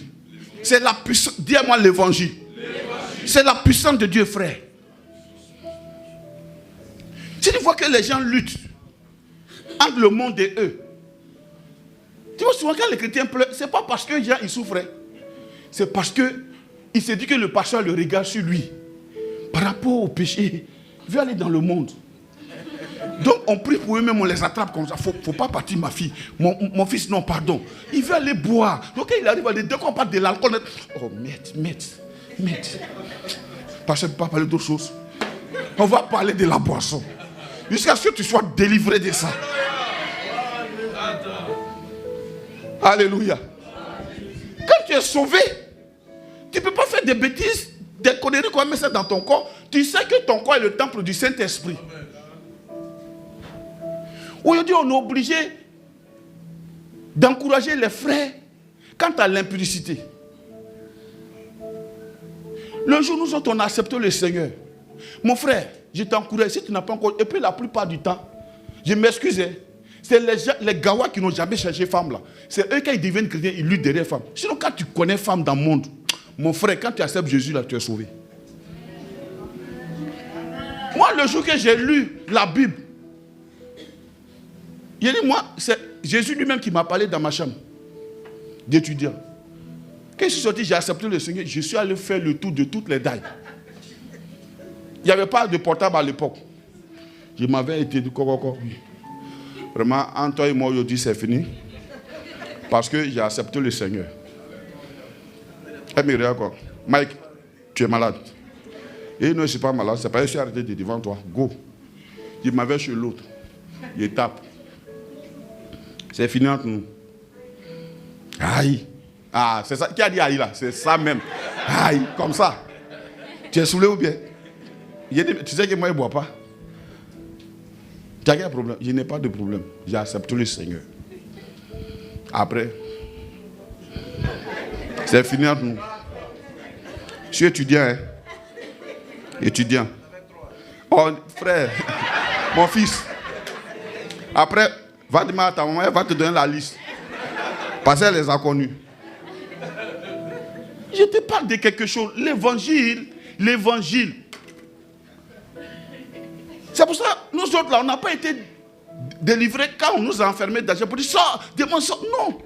C'est la puissance. Dis-moi l'évangile. C'est la puissance de Dieu, frère. Si tu vois que les gens luttent entre le monde et eux, tu vois souvent quand les chrétiens pleurent, ce n'est pas parce que les gens ils souffrent. C'est parce qu'il s'est dit que le pasteur le regarde sur lui. Par rapport au péché, il veut aller dans le monde. Donc on prie pour eux-mêmes, on les attrape comme ça. Faut pas partir ma fille. Mon fils, non, pardon. Il veut aller boire. Donc il arrive à aller, dès qu'on parle de l'alcool, oh, maître. Parce que ne peut pas parler d'autre chose. On va parler de la boisson. Jusqu'à ce que tu sois délivré de ça. Alléluia. Quand tu es sauvé, tu ne peux pas faire des bêtises, des conneries qu'on met ça dans ton corps. Tu sais que ton corps est le temple du Saint-Esprit. Aujourd'hui, on est obligé d'encourager les frères quant à l'impudicité. Le jour où nous autres, on a accepté le Seigneur. Mon frère, je t'encourage, si tu n'as pas encore... Et puis la plupart du temps, je m'excuse, c'est les gawas qui n'ont jamais cherché femme là. C'est eux, quand ils deviennent chrétiens, ils luttent derrière femme. Sinon, quand tu connais femme dans le monde, mon frère, quand tu acceptes Jésus là, tu es sauvé. Moi, le jour que j'ai lu la Bible, il dit, moi, c'est Jésus lui-même qui m'a parlé dans ma chambre d'étudiant. Quand je suis sorti, j'ai accepté le Seigneur, je suis allé faire le tour de toutes les dalles. Il n'y avait pas de portable à l'époque. Je m'avais été du coco. Vraiment, entre toi et moi, aujourd'hui, c'est fini. Parce que j'ai accepté le Seigneur. Elle me regarde quoi. Mike, tu es malade. Et non, je ne suis pas malade. C'est pas que je suis arrêté devant toi. Go. Il m'avait chez l'autre. Il tape. C'est fini entre nous. Aïe. Ah, c'est ça. Qui a dit aïe là? C'est ça même. Aïe, comme ça. Tu es saoulé ou bien? Il dit, tu sais que moi, je ne bois pas. Tu as quel problème? Je n'ai pas de problème. J'ai accepté le Seigneur. Après, c'est fini entre nous. Je suis étudiant, hein? Étudiant. Oh, frère, mon fils. Après, va demander à ta maman, elle va te donner la liste. Parce qu'elle les a connus. Je te parle de quelque chose. L'évangile. C'est pour ça que nous autres là, on n'a pas été délivrés quand on nous a enfermés dans pour dire sors, démon, sors. Non.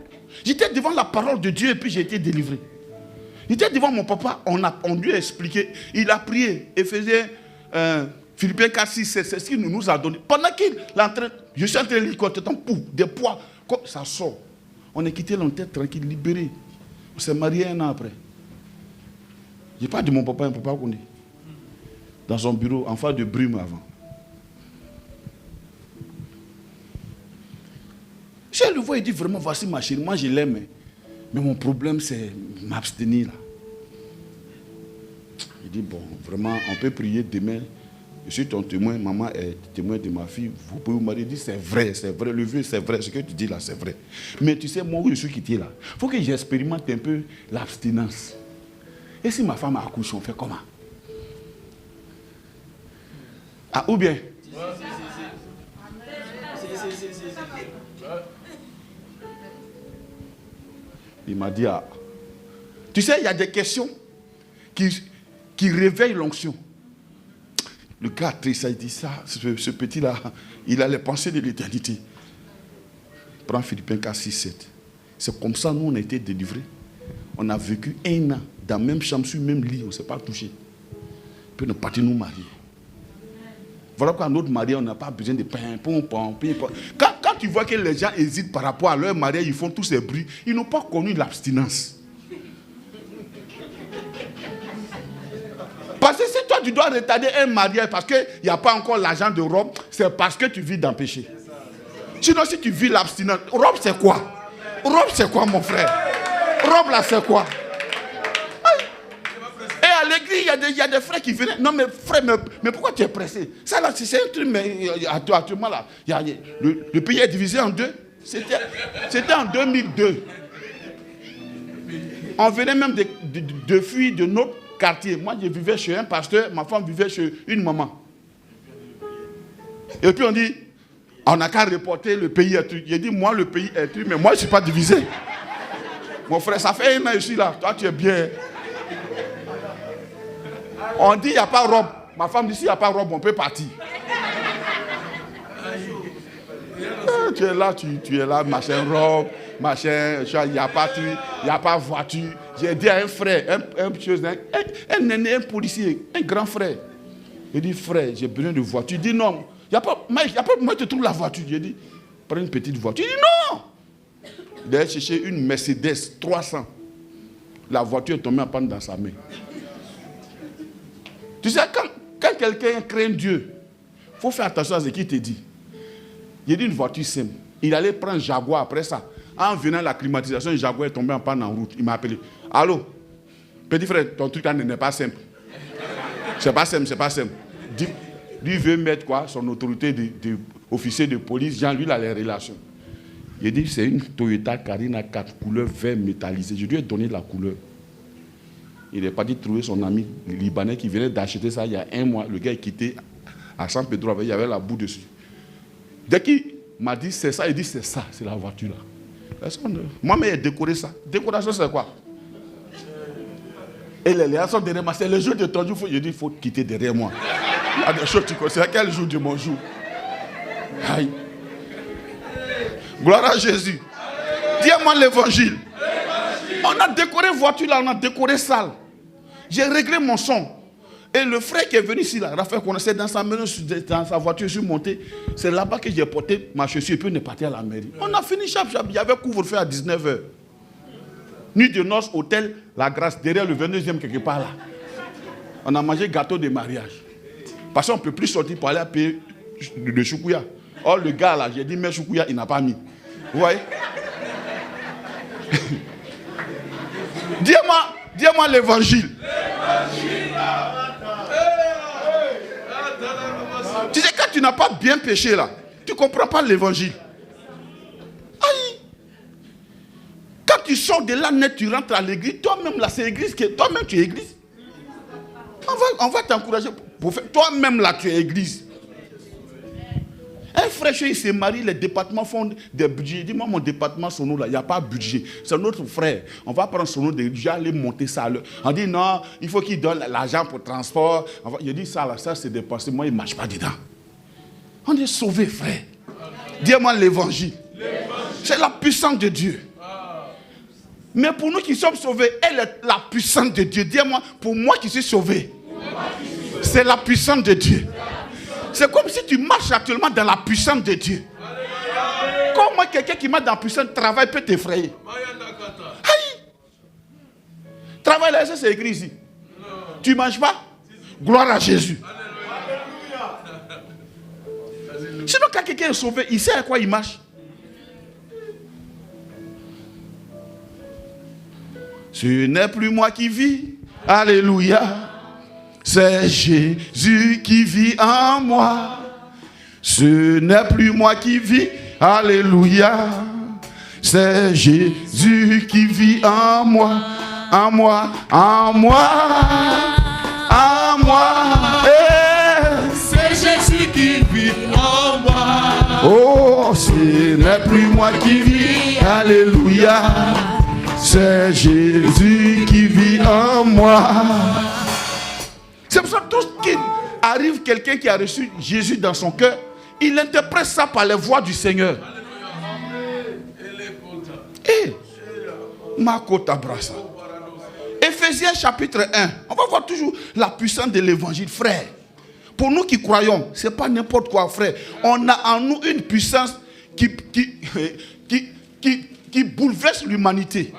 J'étais devant la parole de Dieu et puis j'ai été délivré. J'étais devant mon papa, on lui a expliqué. Il a prié et faisait Philippiens 4, 6, c'est ce qu'il nous a donné. Pendant qu'il l'entraîne, je suis en train de lire des poids, comme ça sort. On est quitté l'entête tranquille, libéré. On s'est marié un an après. Je parle de mon papa, un papa qu'on est. Dans son bureau, en face de brume avant. Je le vois, il dit vraiment, voici ma chérie, moi je l'aime. Mais mon problème, c'est m'abstenir là. Il dit, bon, vraiment, on peut prier demain. Je suis ton témoin, maman est témoin de ma fille. Vous pouvez vous marier. Il dit, c'est vrai, le vieux, c'est vrai. Ce que tu dis là, c'est vrai. Mais tu sais, moi, où je suis quitté là, il faut que j'expérimente un peu l'abstinence. Et si ma femme accouche, on fait comment? Ah, ou bien? Il m'a dit, ah, tu sais, il y a des questions qui réveillent l'onction. Le gars triste, il dit ça, ce petit-là, il a les pensées de l'éternité. Prends Philippiens 4, 6, 7. C'est comme ça, nous, on a été délivrés. On a vécu 1 an dans la même chambre, sur le même lit, on ne s'est pas touché. Puis on est parti nous marier. Voilà pourquoi notre mariage, on n'a pas besoin de pain, Quand tu vois que les gens hésitent par rapport à leur mariage, ils font tous ces bruits, ils n'ont pas connu l'abstinence. Parce que si toi tu dois retarder un mariage parce qu'il n'y a pas encore l'argent de robe, c'est parce que tu vis dans le péché. Sinon, si tu vis l'abstinence, robe c'est quoi? Robe c'est quoi, mon frère? Robe là c'est quoi? Et à l'église, il y a des frères qui venaient. Non, mais frère, mais pourquoi tu es pressé? Ça là, c'est un truc, mais actuellement là, le pays est divisé en deux. C'était en 2002. On venait même de fuir de notre quartier. Moi, je vivais chez un pasteur, ma femme vivait chez une maman. Et puis on dit, on n'a qu'à reporter le pays est truc. J'ai dit, moi, le pays est truc, mais moi, je ne suis pas divisé. Mon frère, ça fait 1 an ici, là. Toi, tu es bien. On dit, il n'y a pas robe. Ma femme dit, s'il n'y a pas robe, on peut partir. Tu es là, tu es là, machin robe, machin, il n'y a pas truc, il n'y a pas voiture. J'ai dit à un frère, un policier, un grand frère. Il dit, frère, j'ai besoin de voiture. Il dit, non, il n'y a pas, moi, je te trouve la voiture. J'ai dit, prends une petite voiture. Il dit, non. Il a cherché une Mercedes 300. La voiture est tombée en panne dans sa main. Tu sais, quand quelqu'un craint Dieu, il faut faire attention à ce qu'il te dit. Il dit une voiture simple. Il allait prendre Jaguar après ça. En venant à la climatisation, le Jaguar est tombé en panne en route. Il m'a appelé. Allô, petit frère, ton truc là n'est pas simple. C'est pas simple, c'est pas simple. Lui veut mettre quoi? Son autorité d'officier de police. Jean, lui, il a les relations. Il dit, c'est une Toyota Carina 4 couleur vert métallisé. Je lui ai donné la couleur. Il est parti trouver son ami libanais qui venait d'acheter ça il y a 1 mois. Le gars est quitté à San Pedro, il y avait la boue dessus. Dès qu'il m'a dit c'est ça, il dit c'est ça, c'est la voiture là. Moi-même, j'ai décoré ça. Décoration, c'est quoi? Et les léas sont derrière moi. C'est le jour de ton jour. Je dis, il faut quitter derrière moi. Il y a des choses que tu connais. C'est quel jour de mon jour? Aïe. Gloire à Jésus. Dis-moi l'évangile. On a décoré voiture là, on a décoré salle. J'ai réglé mon son. Et le frère qui est venu ici, là, Raphaël connaissait dans sa maison, dans sa voiture, je suis monté. C'est là-bas que j'ai porté ma chaussure et puis on est parti à la mairie. On a fini chap. Il y avait couvre-feu à 19h. Nuit de noces, hôtel, la grâce, derrière le 22e quelque part là. On a mangé gâteau de mariage. Parce qu'on ne peut plus sortir pour aller payer le choukouya. Or le gars là, j'ai dit mais choukouya, il n'a pas mis. Vous voyez? Dis-moi l'évangile. Tu sais, quand tu n'as pas bien péché là, tu ne comprends pas l'évangile. Aïe. Quand tu sors de là net, tu rentres à l'église, toi-même là, c'est l'église que toi-même tu es église. On va t'encourager pour faire. Toi-même là, tu es église. Un frère, il se marie, les départements font des budgets. Il dit, moi, mon département, son nom là, il n'y a pas de budget. C'est notre frère. On va prendre son nom, déjà aller monter ça. On dit, non, il faut qu'il donne l'argent pour le transport. Il dit, ça là, ça c'est dépensé. Moi, il ne marche pas dedans. On est sauvé, frère. Dis-moi l'évangile. C'est la puissance de Dieu. Mais pour nous qui sommes sauvés, elle est la puissance de Dieu. Dis-moi, pour moi qui suis sauvé, c'est la puissance de Dieu. C'est comme si tu marches actuellement dans la puissance de Dieu. Comment quelqu'un qui marche dans la puissance de travail peut t'effrayer? Aïe! Travail là, ça c'est écrit ici. Tu ne manges pas? Gloire à Jésus. Sinon, quand quelqu'un est sauvé, il sait à quoi il marche. Ce n'est plus moi qui vis. Alléluia. C'est Jésus qui vit en moi. Ce n'est plus moi qui vis. Alléluia. C'est Jésus qui vit en moi. En moi. En moi. En moi.
C'est Jésus qui vit en moi.
Oh, ce n'est plus moi qui vis. Alléluia. C'est Jésus qui vit en moi. C'est pour ça que tout ce qui arrive, quelqu'un qui a reçu Jésus dans son cœur, il interprète ça par les voix du Seigneur. Et Makota Brasa. Éphésiens chapitre 1. On va voir toujours la puissance de l'évangile, frère. Pour nous qui croyons, ce n'est pas n'importe quoi, frère. On a en nous une puissance qui bouleverse l'humanité.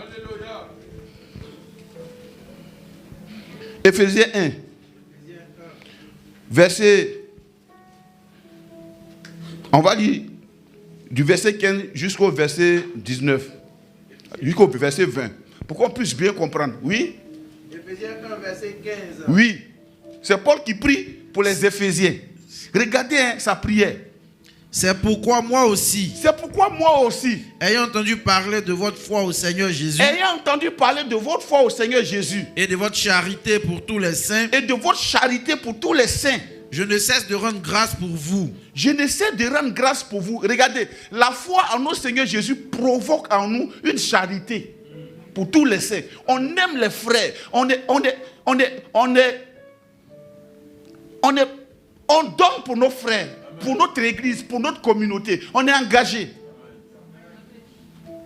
Éphésiens 1. Verset. On va lire du verset 15 jusqu'au verset 19. Jusqu'au verset 20. Pour qu'on puisse bien comprendre. Oui?
Éphésiens 1, verset 15.
Oui. C'est Paul qui prie pour les Éphésiens. Regardez sa prière.
C'est pourquoi moi aussi,
ayant
entendu parler de votre foi au Seigneur Jésus, et de votre charité pour tous les saints, je ne cesse de rendre grâce pour vous.
Regardez, la foi en notre Seigneur Jésus provoque en nous une charité pour tous les saints. On aime les frères. On donne pour nos frères, pour notre église, pour notre communauté. On est engagé.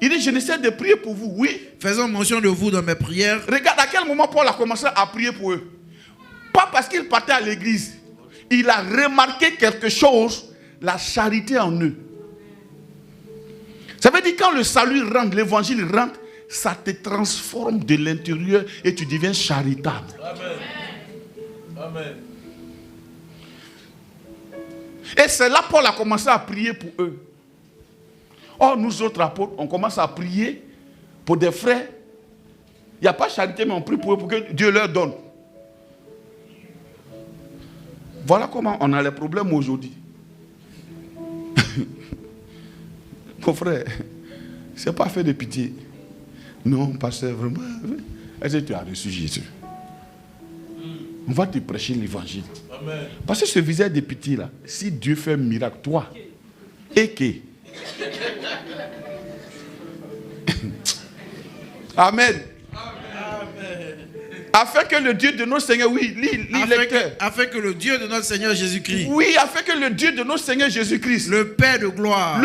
Il dit, je ne cesse de prier pour vous, oui.
Faisons mention de vous dans mes prières.
Regarde à quel moment Paul a commencé à prier pour eux. Pas parce qu'il partait à l'église. Il a remarqué quelque chose, la charité en eux. Ça veut dire quand le salut rentre, l'évangile rentre, ça te transforme de l'intérieur et tu deviens charitable.
Amen. Amen.
Et c'est là Paul a commencé à prier pour eux. Or, nous autres apôtres, on commence à prier pour des frères. Il n'y a pas de charité, mais on prie pour eux pour que Dieu leur donne. Voilà comment on a les problèmes aujourd'hui. Mon frère, ce n'est pas fait de pitié. Non, pasteur, vraiment. Est-ce que tu as reçu Jésus? On va te prêcher l'évangile.
Amen.
Parce que ce visage de pitié là, si Dieu fait un miracle, toi, et que. Amen. Afin que le Dieu de notre Seigneur, oui,
afin que le Dieu de notre Seigneur Jésus-Christ,
oui, afin que le Dieu de notre Seigneur Jésus-Christ,
le Père de gloire,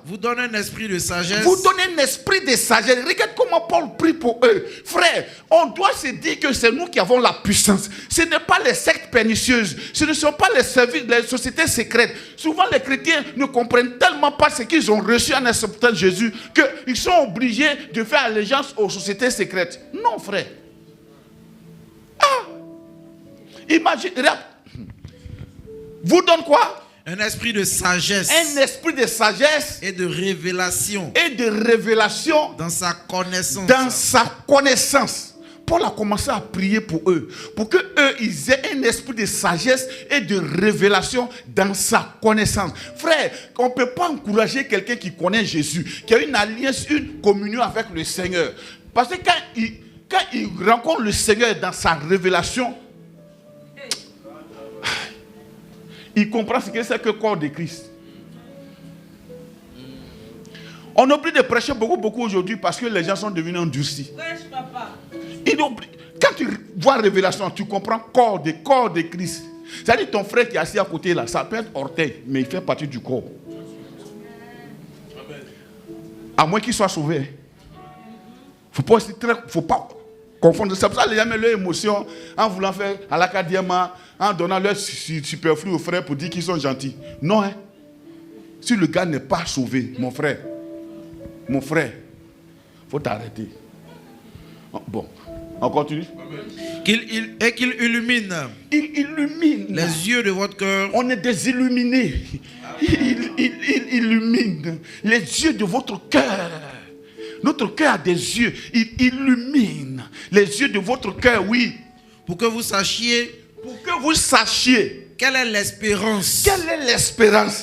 vous
donne un esprit de sagesse.
Regarde comment Paul prie pour eux. Frère, on doit se dire que c'est nous qui avons la puissance. Ce n'est pas les sectes pernicieuses. Ce ne sont pas les services, les sociétés secrètes. Souvent, les chrétiens ne comprennent tellement pas ce qu'ils ont reçu en acceptant Jésus qu'ils sont obligés de faire allégeance aux sociétés secrètes. Non, frère. Imagine, regarde. Vous donne quoi?
Un esprit de sagesse.
Un esprit de sagesse.
Et de révélation.
Dans sa
connaissance.
Paul a commencé à prier pour eux. Pour que eux, ils aient un esprit de sagesse et de révélation dans sa connaissance. Frère, on ne peut pas encourager quelqu'un qui connaît Jésus, qui a une alliance, une communion avec le Seigneur. Parce que quand il rencontre le Seigneur dans sa révélation, il comprend ce que c'est que le corps de Christ. On oublie de prêcher beaucoup aujourd'hui parce que les gens sont devenus endurcis. Quand tu vois révélation, tu comprends corps de Christ. C'est-à-dire ton frère qui est assis à côté là, ça peut être orteil, mais il fait partie du corps. À moins qu'il soit sauvé. Faut pas confondre. C'est pour ça que les gens mettent leur émotion en voulant faire à l'académie, en donnant leur superflu aux frères pour dire qu'ils sont gentils. Non, hein. Si le gars n'est pas sauvé, mon frère, il faut t'arrêter. Bon, on continue.
Qu'il illumine.
Il illumine
les yeux de votre cœur.
On est des illuminés. Il illumine les yeux de votre cœur. Notre cœur a des yeux. Il illumine les yeux de votre cœur, oui.
Pour que vous sachiez.
Quelle est l'espérance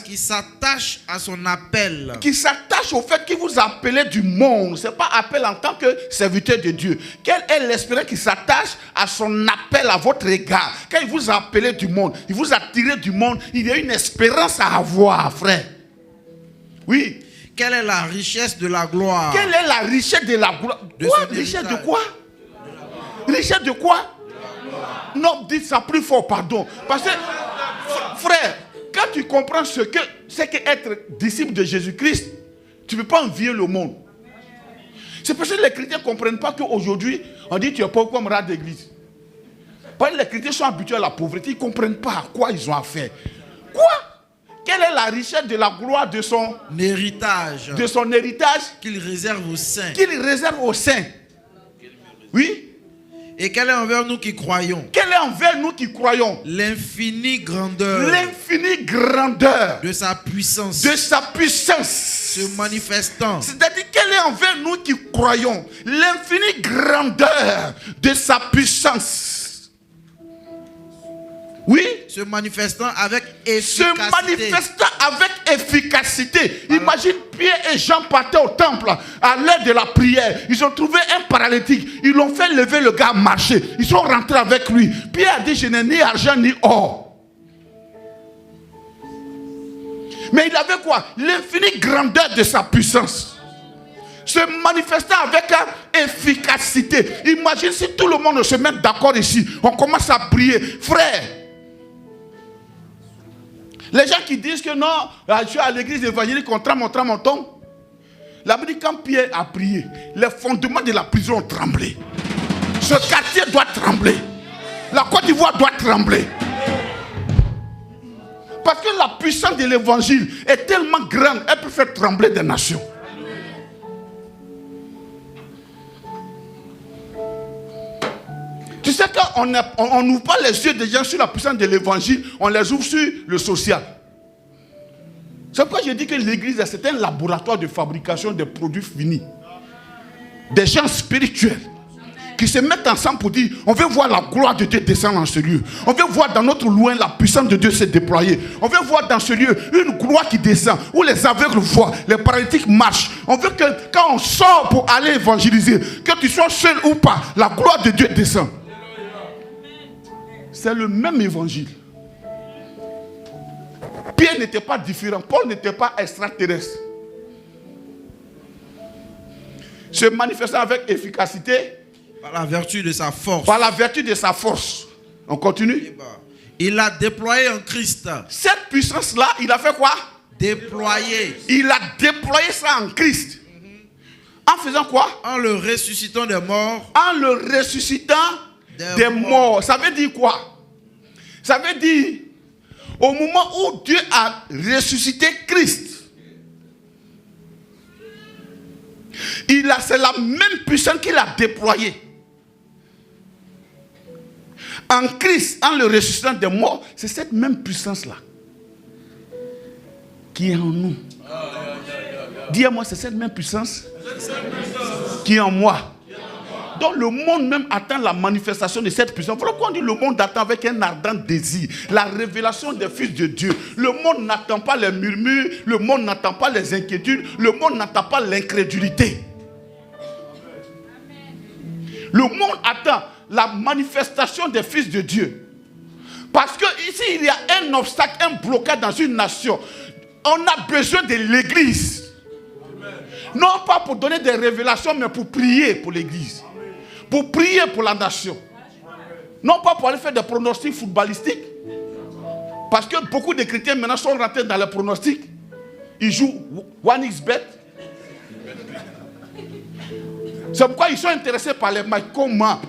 qui s'attache à son appel.
Qui s'attache au fait qu'il vous a appelé du monde. Ce n'est pas appel en tant que serviteur de Dieu. Quelle est l'espérance qui s'attache à son appel à votre égard? Quand il vous a appelé du monde, il vous a tiré du monde, il y a une espérance à avoir, frère. Oui.
Quelle est la richesse de la gloire?
Quelle est la richesse de la gloire? Richesse de quoi? Richesse de quoi? Non, dites ça plus fort, pardon. Parce que, frère, quand tu comprends ce que c'est qu'être disciple de Jésus-Christ, tu ne peux pas envier le monde. C'est parce que les chrétiens ne comprennent pas qu'aujourd'hui, on dit tu n'es pas comme rat d'église. Parce que les chrétiens sont habitués à la pauvreté, ils ne comprennent pas à quoi ils ont affaire. Quoi? Quelle est la richesse de la gloire de son
héritage?
De son héritage
qu'il réserve aux saints.
Qu'il réserve aux saints. Oui.
Et quelle est envers nous qui croyons?
Quelle est envers nous qui croyons?
L'infinie grandeur.
L'infinie grandeur.
De sa puissance.
De sa puissance.
Se manifestant.
C'est-à-dire quelle est envers nous qui croyons? L'infinie grandeur de sa puissance. Oui.
Se manifestant avec efficacité.
Se manifestant avec efficacité. Imagine Pierre et Jean partaient au temple à l'heure de la prière. Ils ont trouvé un paralytique. Ils l'ont fait lever, le gars à marcher. Ils sont rentrés avec lui. Pierre a dit, je n'ai ni argent ni or. Mais il avait quoi? L'infinie grandeur de sa puissance. Se manifestant avec efficacité. Imagine si tout le monde se met d'accord ici. On commence à prier. Frère, les gens qui disent que non, je suis à l'église évangélique, on tremble, on tombe. La Bible dit quand Pierre a prié, les fondements de la prison ont tremblé. Ce quartier doit trembler. La Côte d'Ivoire doit trembler. Parce que la puissance de l'évangile est tellement grande, elle peut faire trembler des nations. Tu sais, quand on n'ouvre pas les yeux des gens sur la puissance de l'évangile, on les ouvre sur le social. C'est pourquoi je dis que l'église, c'est un laboratoire de fabrication des produits finis. Des gens spirituels qui se mettent ensemble pour dire, on veut voir la gloire de Dieu descendre dans ce lieu. On veut voir dans notre loin la puissance de Dieu se déployer. On veut voir dans ce lieu une gloire qui descend, où les aveugles voient, les paralytiques marchent. On veut que quand on sort pour aller évangéliser, que tu sois seul ou pas, la gloire de Dieu descend. C'est le même évangile. Pierre n'était pas différent. Paul n'était pas extraterrestre. Se manifestant avec efficacité.
Par la vertu de sa force.
Par la vertu de sa force. On continue.
Il a déployé en Christ.
Cette puissance-là, il a fait quoi?
Déployé.
Il a déployé ça en Christ. En faisant quoi?
En le ressuscitant des morts.
En le ressuscitant des morts. Ça veut dire quoi? Ça veut dire, au moment où Dieu a ressuscité Christ, c'est la même puissance qu'il a déployée. En Christ, en le ressuscitant des morts, c'est cette même puissance-là qui est en nous. Dis-moi, c'est cette même puissance qui est en moi. Donc le monde même attend la manifestation de cette puissance. Voilà pourquoi on dit le monde attend avec un ardent désir la révélation des fils de Dieu. Le monde n'attend pas les murmures, le monde n'attend pas les inquiétudes, le monde n'attend pas l'incrédulité. Le monde attend la manifestation des fils de Dieu. Parce que ici il y a un obstacle, un blocage dans une nation. On a besoin de l'église. Non pas pour donner des révélations, mais pour prier pour l'église. Pour prier pour la nation. Non pas pour aller faire des pronostics footballistiques. Parce que beaucoup de chrétiens maintenant sont rentrés dans les pronostics. Ils jouent 1xBet. C'est pourquoi ils sont intéressés par les matchs. Comment?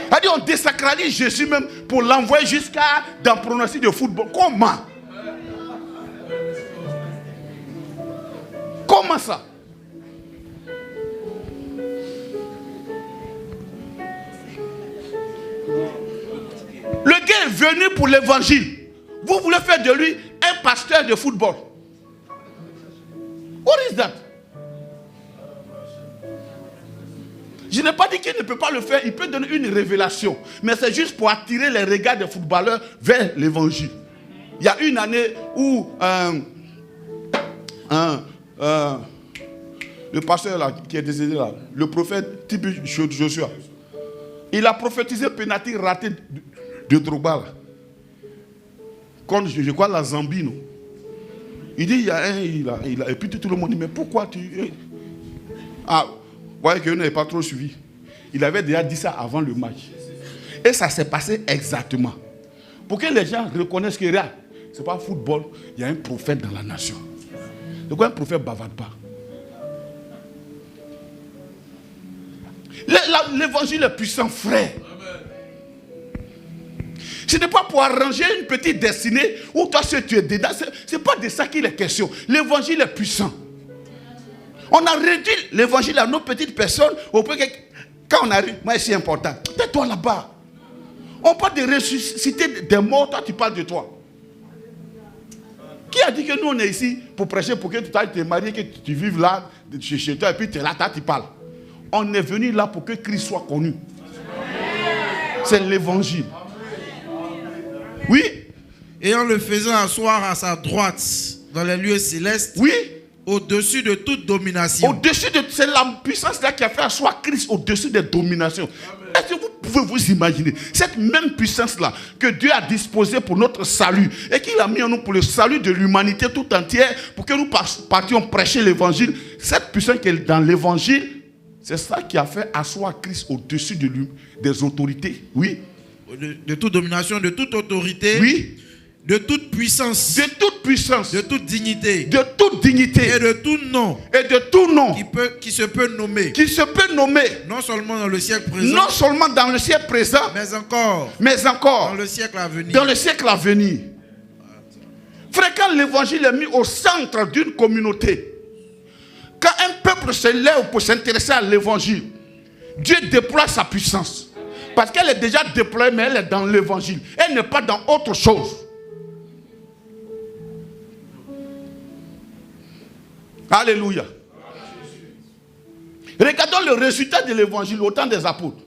C'est-à-dire, on désacralise Jésus même pour l'envoyer jusqu'à dans le pronostic de football. Comment? Comment ça? Le gars est venu pour l'évangile. Vous voulez faire de lui un pasteur de football. What is that? Je n'ai pas dit qu'il ne peut pas le faire. Il peut donner une révélation. Mais c'est juste pour attirer les regards des footballeurs vers l'évangile. Il y a une année où le pasteur là, qui est décédé là, le prophète type Joshua, il a prophétisé pénalty raté de Drogba là. Quand je crois la Zambie, non? Il dit, il y a un, il a, et puis tout le monde dit, mais pourquoi tu... Ah, vous voyez que vous n'avez pas trop suivi. Il avait déjà dit ça avant le match. Et ça s'est passé exactement. Pour que les gens reconnaissent que là, ce n'est pas football, il y a un prophète dans la nation. De quoi un prophète ne bavarde pas? L'évangile est puissant, frère. Ce n'est pas pour arranger une petite destinée où toi, si tu es dedans. Ce n'est pas de ça qu'il est question. L'évangile est puissant. On a réduit l'évangile à nos petites personnes au point que quand on arrive, moi c'est important. Tais-toi là-bas. On parle de ressusciter des morts, toi tu parles de toi. Qui a dit que nous on est ici pour prêcher pour que tu ailles te marier, que tu vives là, chez toi, et puis tu es là, tu parles. On est venu là pour que Christ soit connu. C'est l'évangile. Oui.
Et en le faisant asseoir à sa droite dans les lieux célestes.
Oui.
Au-dessus de toute domination.
Au-dessus de... C'est la puissance là qui a fait asseoir Christ au-dessus des dominations. Est-ce que vous pouvez vous imaginer cette même puissance là que Dieu a disposée pour notre salut et qu'il a mis en nous pour le salut de l'humanité tout entière pour que nous partions prêcher l'évangile. Cette puissance qui est dans l'évangile, c'est ça qui a fait asseoir Christ au-dessus des autorités. Oui.
De toute domination, de toute autorité.
Oui.
De toute puissance.
De toute puissance.
De toute dignité.
De toute dignité.
Et de tout nom.
Et de tout nom.
Qui se peut nommer.
Qui se peut nommer.
Non seulement dans le siècle présent.
Non seulement dans le siècle présent.
Mais encore.
Dans
le siècle à venir.
Dans le siècle à venir. Frère, quand l'évangile est mis au centre d'une communauté, quand un peuple se lève pour s'intéresser à l'évangile, Dieu déploie sa puissance. Parce qu'elle est déjà déployée, mais elle est dans l'évangile. Elle n'est pas dans autre chose. Alléluia. Regardons le résultat de l'évangile au temps des apôtres.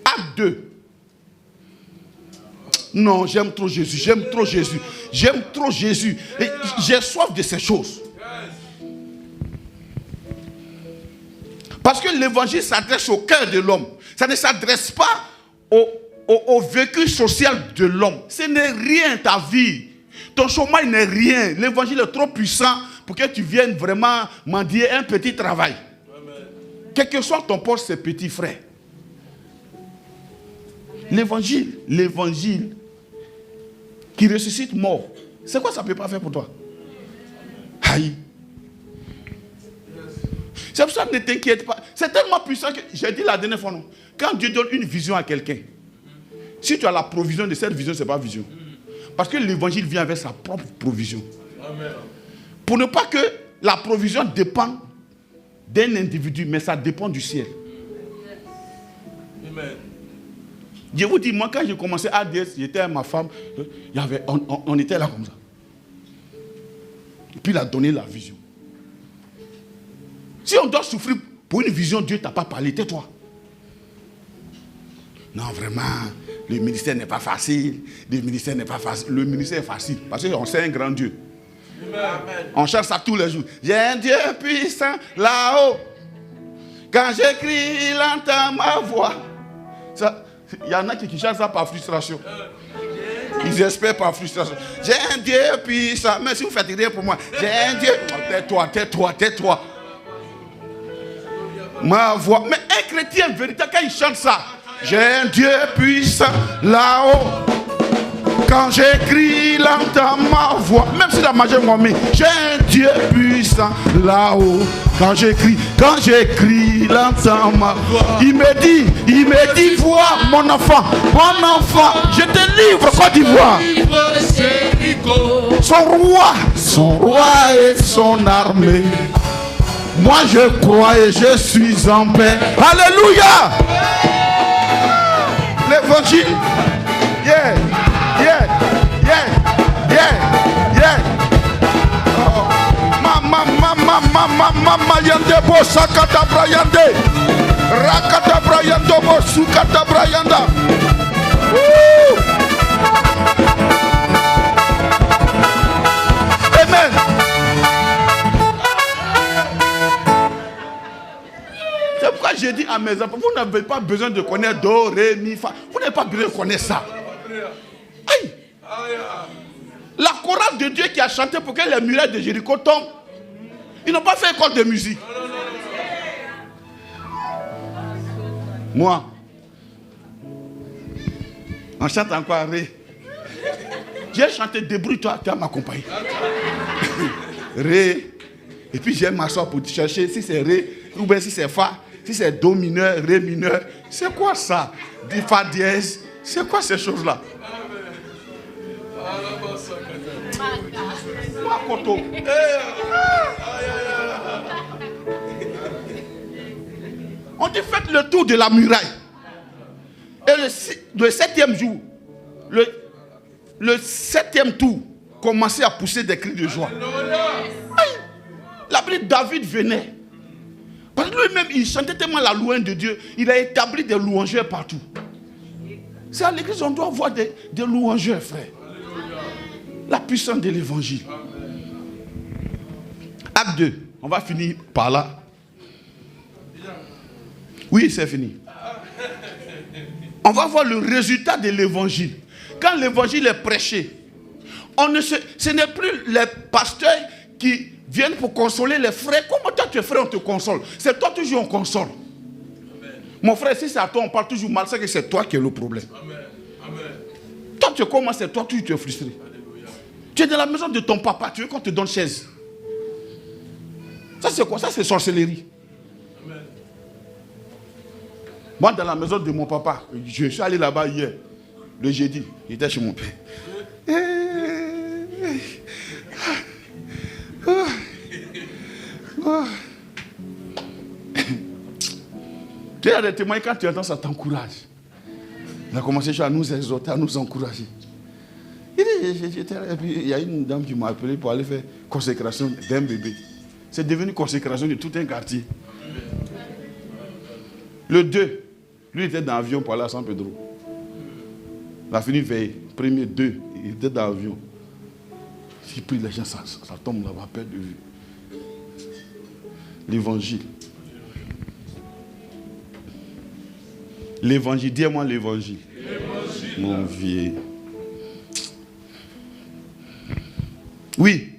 Acte 2. Non, j'aime trop Jésus, j'aime trop Jésus. J'aime trop Jésus. Et j'ai soif de ces choses. Parce que l'évangile s'adresse au cœur de l'homme. Ça ne s'adresse pas au vécu social de l'homme. Ce n'est rien ta vie. Ton chômage n'est rien. L'évangile est trop puissant pour que tu viennes vraiment mendier un petit travail. Amen. Quel que soit ton poste, c'est petit frère. L'évangile qui ressuscite mort, c'est quoi ça ne peut pas faire pour toi? Aïe. C'est pour ça que ne t'inquiète pas. C'est tellement puissant que j'ai dit la dernière fois, non. Quand Dieu donne une vision à quelqu'un, si tu as la provision de cette vision, ce n'est pas vision. Parce que l'évangile vient avec sa propre provision. Amen. Pour ne pas que la provision dépende d'un individu, mais ça dépend du ciel. Amen. Je vous dis, moi quand j'ai commencé à dire, j'étais avec ma femme, on était là comme ça. Et puis il a donné la vision. Si on doit souffrir pour une vision, Dieu ne t'a pas parlé, tais-toi. Non, vraiment, le ministère n'est pas facile. Le ministère n'est pas facile. Le ministère est facile parce qu'on sait un grand Dieu. Amen. On chante ça tous les jours. J'ai un Dieu puissant là-haut. Quand j'écris, il entend ma voix. Il y en a qui chantent ça par frustration. Ils espèrent par frustration. J'ai un Dieu puissant. Mais si vous faites rien pour moi, j'ai un Dieu. Oh, tais-toi. Ma voix. Mais un chrétien véritable, quand il chante ça, J'ai un Dieu puissant là-haut. Quand j'écris, il entend ma voix. Même si la majeure m'a mis, j'ai un Dieu puissant là-haut. Quand j'écris, il entend ma voix. Il me dit, vois mon enfant, je te livre Côte d'Ivoire. Son roi et son armée. Moi je crois et je suis en paix. Alléluia. L'évangile. Yeah. Oh. Mama yande bo sakata brayande. Rakata brayando bo sukata brayanda. Amen. C'est pourquoi j'ai dit à mes enfants, vous n'avez pas besoin de connaître Do, Ré, Mi, Fa. Vous n'avez pas besoin de connaître ça. Aïe. La chorale de Dieu qui a chanté pour que les murailles de Jéricho tombent, ils n'ont pas fait école de musique. Moi, on chante encore Ré. J'ai chanté débrouille-toi, tu vas m'accompagner. Ré. Et puis j'ai m'asseoir pour chercher si c'est Ré, ou bien si c'est Fa, si c'est Do mineur, Ré mineur. C'est quoi ça? Du Fa dièse. C'est quoi ces choses-là? On dit faites le tour de la muraille. Et le 7e jour, le 7e tour, commençait à pousser des cris de joie. Aïe. La Bible, David venait. Parce que lui-même, il chantait tellement la louange de Dieu. Il a établi des louangeurs partout. C'est à l'église on doit avoir des louangeurs, frère. La puissance de l'évangile. Acte 2. On va finir par là. Oui, c'est fini. On va voir le résultat de l'évangile. Quand l'évangile est prêché, ce n'est plus les pasteurs qui viennent pour consoler les frères. Comment toi tu es frère, on te console? C'est toi toujours on console. Amen. Mon frère, si c'est à toi, on parle toujours mal, c'est que c'est toi qui es le problème. Amen. Amen. Toi tu commences, c'est toi toujours tu es frustré. Alléluia. Tu es dans la maison de ton papa, tu veux qu'on te donne chaise. Ça c'est quoi? Ça c'est sorcellerie. Amen. Moi dans la maison de mon papa, je suis allé là-bas hier, le jeudi, il était chez mon père. Tu as des témoins, quand tu entends ça t'encourage. Il a commencé à nous exhorter, à nous encourager. Et puis il y a une dame qui m'a appelé pour aller faire consécration d'un bébé. C'est devenu consécration de tout un quartier. Le 2, lui était dans l'avion pour aller à San Pedro. Il a fini veille. Premier 2, il était dans l'avion. Il prie les gens, ça tombe là-bas, perte de vue. L'évangile. L'évangile, dis-moi l'évangile. Mon vieux. Oui.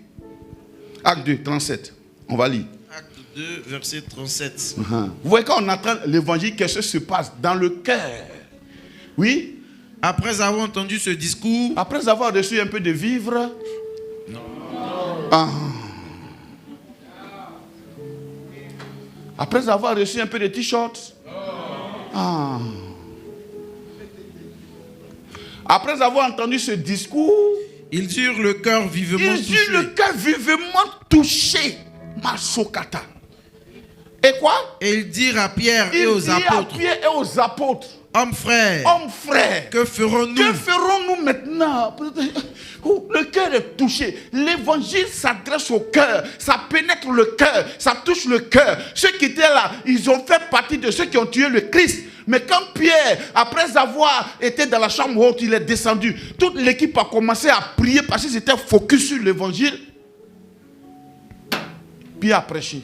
Acte 2, 37. On va lire.
Acte 2, verset 37.
Vous voyez, quand on entend l'évangile, quelque chose se passe dans le cœur. Oui.
Après avoir entendu ce discours.
Après avoir reçu un peu de vivre. Ah. Après avoir reçu un peu de t-shirt. Ah. Après avoir entendu ce discours.
Ils eurent le cœur vivement touché.
Ils eurent le cœur vivement touché. Masokata. Et quoi?
Et ils dirent à Pierre et aux apôtres. Hommes frères. Que ferons-nous?
Que ferons-nous maintenant? Le cœur est touché. L'évangile s'adresse au cœur. Ça pénètre le cœur. Ça touche le cœur. Ceux qui étaient là, ils ont fait partie de ceux qui ont tué le Christ. Mais quand Pierre, après avoir été dans la chambre haute, il est descendu. Toute l'équipe a commencé à prier parce qu'ils étaient focus sur l'évangile. Pierre a prêché.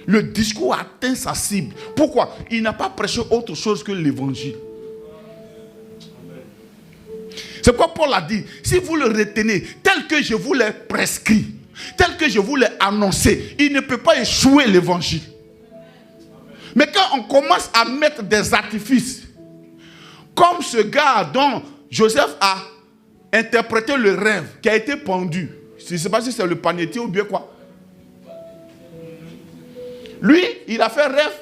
Le discours a atteint sa cible. Pourquoi? Il n'a pas prêché autre chose que l'évangile. C'est pourquoi Paul a dit, si vous le retenez tel que je vous l'ai prescrit, tel que je vous l'ai annoncé, il ne peut pas échouer l'évangile. Mais quand on commence à mettre des artifices, Comme ce gars dont Joseph a interprété le rêve, qui a été pendu. Je ne sais pas si c'est le panetier ou bien quoi. Lui, il a fait rêve.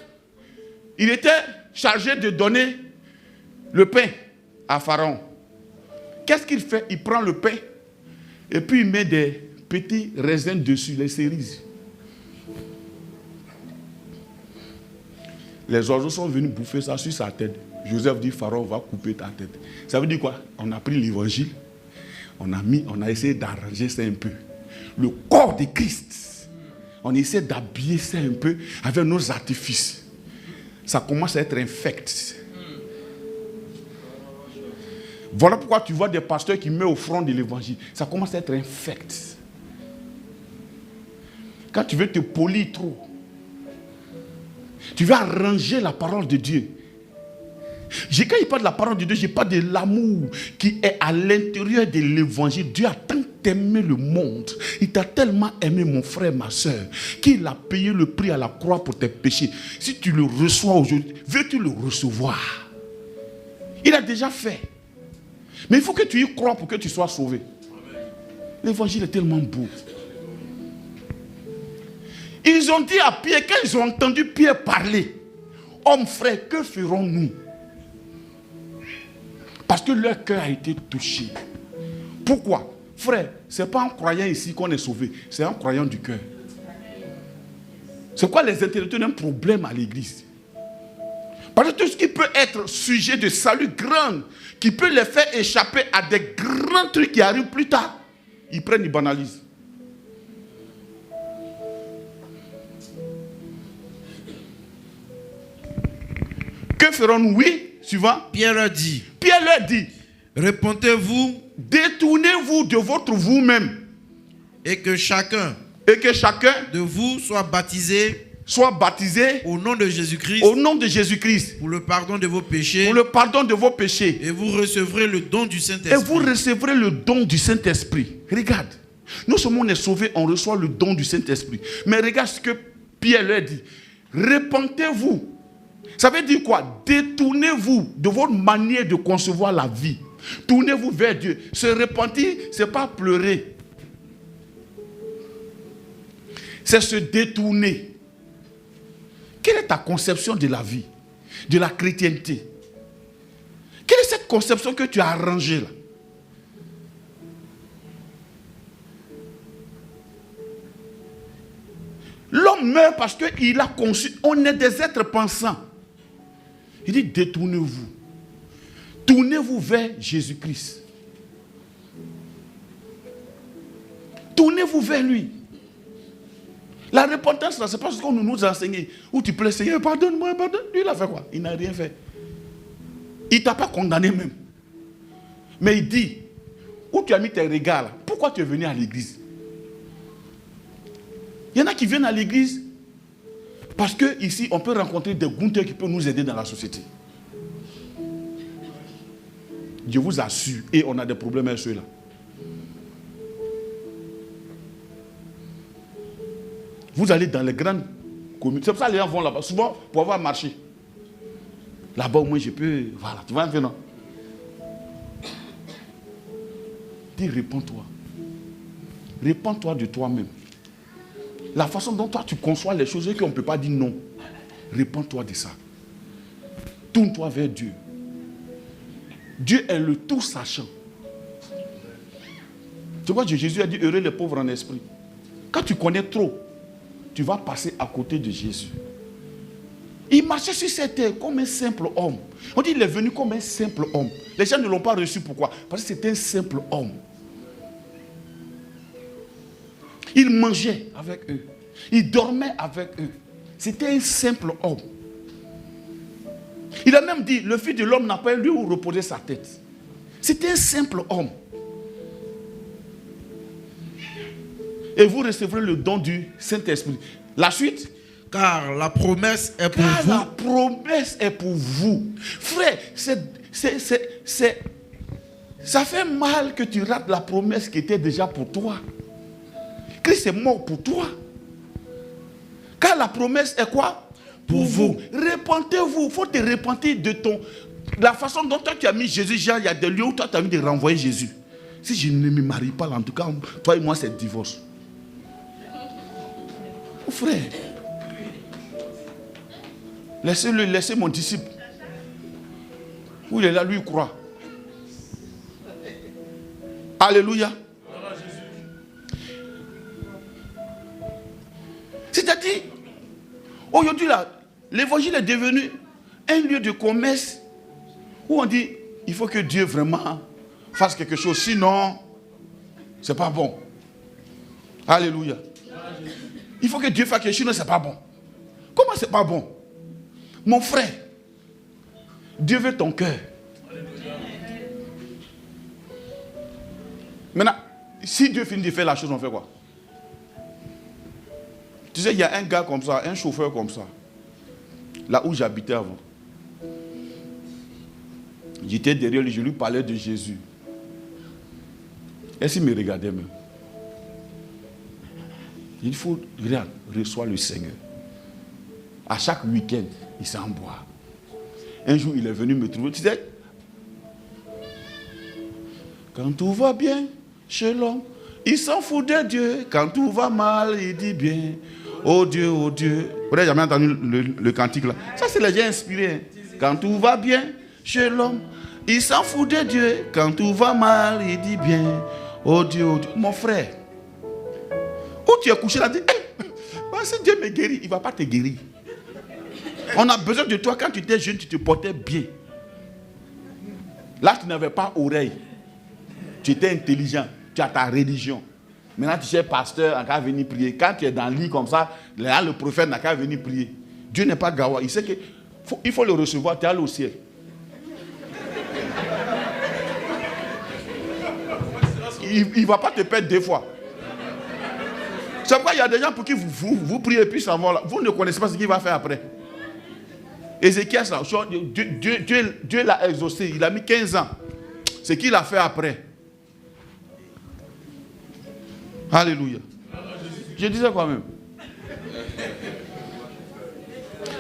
Il était chargé de donner le pain à Pharaon. Qu'est-ce qu'il fait? Il prend le pain et puis il met des petits raisins dessus, les cerises. Les oiseaux sont venus bouffer ça sur sa tête. Joseph dit, Pharaon va couper ta tête. Ça veut dire quoi? On a pris l'évangile, on a essayé d'arranger ça un peu. Le corps de Christ, on essaie d'habiller ça un peu avec nos artifices. Ça commence à être infect. Voilà pourquoi tu vois des pasteurs qui mettent au front de l'évangile. Ça commence à être infect. Quand tu veux te polir trop, tu vas arranger la parole de Dieu. Quand il parle de la parole de Dieu, je parle de l'amour qui est à l'intérieur de l'évangile. Dieu a tant aimé le monde. Il t'a tellement aimé, mon frère, ma soeur, qu'il a payé le prix à la croix pour tes péchés. Si tu le reçois aujourd'hui, veux-tu le recevoir? Il a déjà fait. Mais il faut que tu y crois pour que tu sois sauvé. L'évangile est tellement beau. Ils ont dit à Pierre, quand ils ont entendu Pierre parler, homme frère, que ferons-nous? Parce que leur cœur a été touché. Pourquoi? Frère, ce n'est pas en croyant ici qu'on est sauvé, c'est en croyant du cœur. C'est quoi les intellectuels un problème à l'église? Parce que tout ce qui peut être sujet de salut grand, qui peut les faire échapper à des grands trucs qui arrivent plus tard, ils prennent, ils banalisent. Que ferons-nous? Oui, suivant.
Pierre leur dit.
Pierre leur dit.
Repentez-vous.
Détournez-vous de votre vous-même.
Et que chacun
de
vous soit baptisé au nom de Jésus-Christ.
Au nom de Jésus-Christ.
Pour le pardon de vos péchés.
Pour le pardon de vos péchés.
Et vous recevrez le don du Saint-Esprit.
Et vous recevrez le don du Saint-Esprit. Regarde. Non seulement on est sauvé, on reçoit le don du Saint-Esprit. Mais regarde ce que Pierre leur dit. Repentez-vous. Ça veut dire quoi? Détournez-vous de votre manière de concevoir la vie. Tournez-vous vers Dieu. Se repentir, ce n'est pas pleurer. C'est se détourner. Quelle est ta conception de la vie, de la chrétienté? Quelle est cette conception que tu as arrangée là? L'homme meurt parce qu'il a conçu. On est des êtres pensants. Il dit détournez-vous. Tournez-vous vers Jésus-Christ. Tournez-vous vers lui. La repentance, ce n'est pas ce qu'on nous a enseigné. Où tu plais, Seigneur, pardonne-moi, pardonne. Lui, il a fait quoi? Il n'a rien fait. Il ne t'a pas condamné même. Mais il dit, où tu as mis tes regards là? Pourquoi tu es venu à l'église? Il y en a qui viennent à l'église parce qu'ici, on peut rencontrer des Gunther qui peuvent nous aider dans la société. Je vous assure, et on a des problèmes avec ceux-là. Vous allez dans les grandes communes. C'est pour ça que les gens vont là-bas, souvent pour avoir marché. Là-bas, au moins, je peux... Voilà, tu vois un peu, non? Dis, répands-toi. Répands-toi de toi-même. La façon dont toi, tu conçois les choses et qu'on ne peut pas dire non. Répands-toi de ça. Tourne-toi vers Dieu. Dieu est le tout sachant. Tu vois, Jésus a dit, heureux les pauvres en esprit. Quand tu connais trop, tu vas passer à côté de Jésus. Il marchait sur cette terre comme un simple homme. On dit qu'il est venu comme un simple homme. Les gens ne l'ont pas reçu. Pourquoi? Parce que c'était un simple homme. Il mangeait avec eux. Il dormait avec eux. C'était un simple homme. Il a même dit, le Fils de l'homme n'a pas eu lieu où reposer sa tête. C'était un simple homme. Et vous recevrez le don du Saint-Esprit. La suite?
Car la promesse est pour vous.
La promesse est pour vous. Frère, ça fait mal que tu rates la promesse qui était déjà pour toi. Christ est mort pour toi. Car la promesse est quoi? Pour vous. Repentez-vous. Il faut te repentir de ton... la façon dont toi tu as mis Jésus, il y a des lieux où toi tu as envie de renvoyer Jésus. Si je ne me marie pas, là, en tout cas, toi et moi, c'est divorce. Oh, frère, laissez-le, laissez mon disciple. Où il est là, lui, il croit. Alléluia. C'est-à-dire, aujourd'hui, là, l'évangile est devenu un lieu de commerce où on dit, il faut que Dieu vraiment fasse quelque chose, sinon, c'est pas bon. Alléluia. Il faut que Dieu fasse quelque chose, sinon c'est pas bon. Comment c'est pas bon? Mon frère, Dieu veut ton cœur. Maintenant, si Dieu finit de faire la chose, on fait quoi? Tu sais, il y a un gars comme ça, un chauffeur comme ça, là où j'habitais avant. J'étais derrière lui, je lui parlais de Jésus. Est-ce qu'il me regardait même? Il faut, regarde, reçois le Seigneur. À chaque week-end, il s'en boit. Un jour, il est venu me trouver. Tu sais, quand tout va bien chez l'homme, il s'en fout de Dieu. Quand tout va mal, il dit bien. Oh Dieu, oh Dieu. Vous n'avez jamais entendu le cantique là? Ça, c'est les gens inspirés. Quand tout va bien chez l'homme, il s'en fout de Dieu. Quand tout va mal, il dit bien. Oh Dieu, oh Dieu. Mon frère, où tu es couché là, dis, si Dieu me guérit, il ne va pas te guérir. On a besoin de toi. Quand tu étais jeune, tu te portais bien. Là, tu n'avais pas oreille. Tu étais intelligent. Tu as ta religion. Maintenant, tu es pasteur, on va venir prier. Quand tu es dans le lit comme ça, là, le prophète n'a qu'à venir prier. Dieu n'est pas gawa. Il sait qu'il faut le recevoir. Tu es allé au ciel. Il ne va pas te perdre deux fois. C'est pourquoi il y a des gens pour qui vous priez et puis ça va là. Vous ne connaissez pas ce qu'il va faire après. Ézéchiel, Dieu l'a exaucé. Il a mis 15 ans. Ce qu'il a fait après. Alléluia. Je disais quoi même?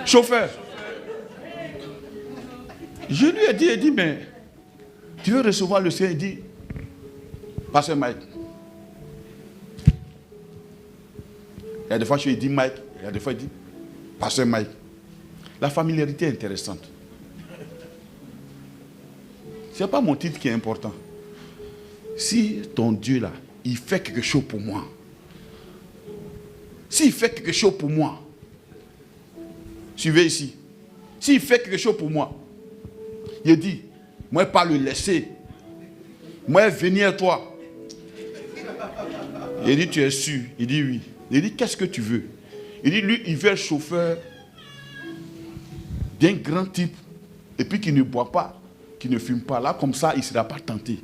Chauffeur. Je lui ai dit, mais tu veux recevoir le Seigneur? Il dit, Pasteur Mike. Il y a des fois je lui dis Mike, il y a des fois il dit Pasteur Mike. La familiarité est intéressante. Ce n'est pas mon titre qui est important. Si ton Dieu là, il fait quelque chose pour moi. S'il fait quelque chose pour moi, suivez ici. S'il fait quelque chose pour moi, il dit, moi pas le laisser. Moi venir à toi. Il dit, tu es sûr? Il dit oui. Il dit, qu'est-ce que tu veux? Il dit, lui, il veut être chauffeur d'un grand type, et puis qui ne boit pas, qui ne fume pas. Là, comme ça, il ne sera pas tenté.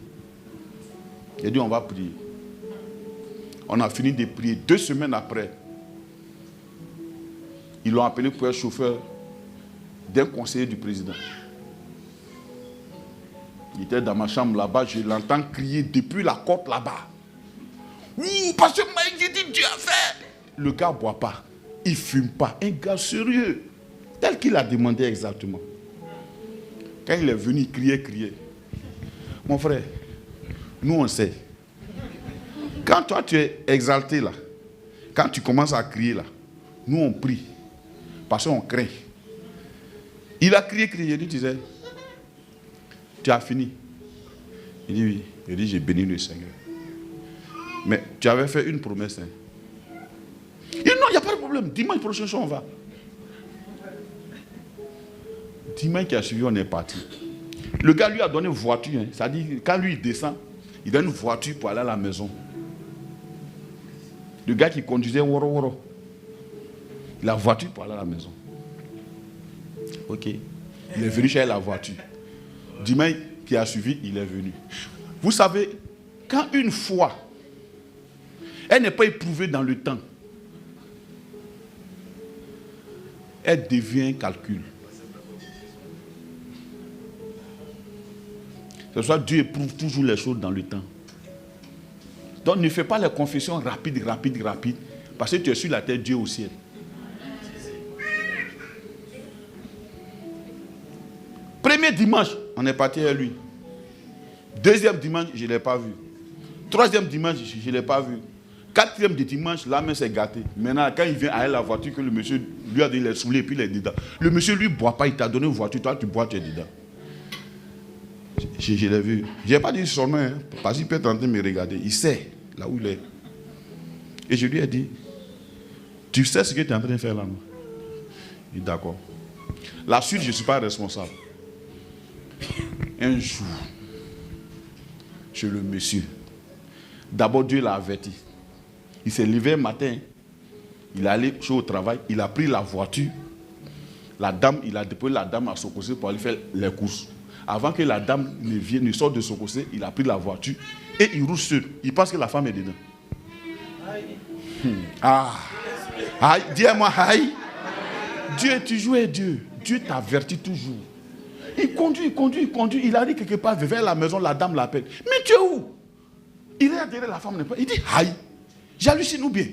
Il dit, on va prier. On a fini de prier. 2 semaines après, ils l'ont appelé pour être chauffeur d'un conseiller du président. Il était dans ma chambre là-bas, je l'entends crier depuis la côte là-bas. Oui, parce que j'ai dit, Dieu a fait. Le gars ne boit pas, il ne fume pas. Un gars sérieux, tel qu'il a demandé exactement. Quand il est venu, il criait. Mon frère, nous on sait. Quand toi tu es exalté là, quand tu commences à crier là, nous on prie. Parce qu'on craint. Il a crié, il dit, tu sais, tu as fini. Il dit oui. Il dit, j'ai béni le Seigneur. Mais tu avais fait une promesse. Hein. Il dit non, il n'y a pas de problème. Dimanche prochain, on va. Dimanche qui a suivi, on est parti. Le gars lui a donné une voiture. Hein. C'est-à-dire, quand lui il descend, il donne une voiture pour aller à la maison. Le gars qui conduisait Woro. La voiture pour aller à la maison. Ok. Il est venu chercher la voiture. Dimanche qui a suivi, il est venu. Vous savez, quand une foi, elle n'est pas éprouvée dans le temps, elle devient un calcul. C'est pour ça que Dieu éprouve toujours les choses dans le temps. Donc ne fais pas les confessions rapides, parce que tu es sur la terre, Dieu au ciel. Premier dimanche, On est parti à lui. Deuxième dimanche, je ne l'ai pas vu. Troisième dimanche, je ne l'ai pas vu. Quatrième dimanche, la main s'est gâtée. Maintenant, quand il vient à la voiture, que le monsieur lui a donné les saoulés et puis il est dedans. Le monsieur lui ne boit pas, il t'a donné une voiture, toi tu bois, tu es dedans. Je l'ai vu. Je n'ai pas dit son nom, parce qu'il peut être en train de me regarder. Il sait là où il est. Et je lui ai dit, tu sais ce que tu es en train de faire là, non? Il dit d'accord. La suite, je ne suis pas responsable. Un jour, chez le monsieur, d'abord Dieu l'a averti. Il s'est levé un matin, il est allé au travail, il a pris la voiture. La dame, il a déposé la dame à Sokosé pour aller faire les courses. Avant que la dame ne sorte de Sokosé, il a pris la voiture et il roule seul. Il pense que la femme est dedans. Dis-moi, aïe. Dieu, tu joues Dieu. Dieu t'avertit toujours. Il conduit. Il arrive quelque part vers la maison, la dame l'appelle. Mais tu es où? Il est derrière la femme. Il dit, aïe. J'hallucine ou bien?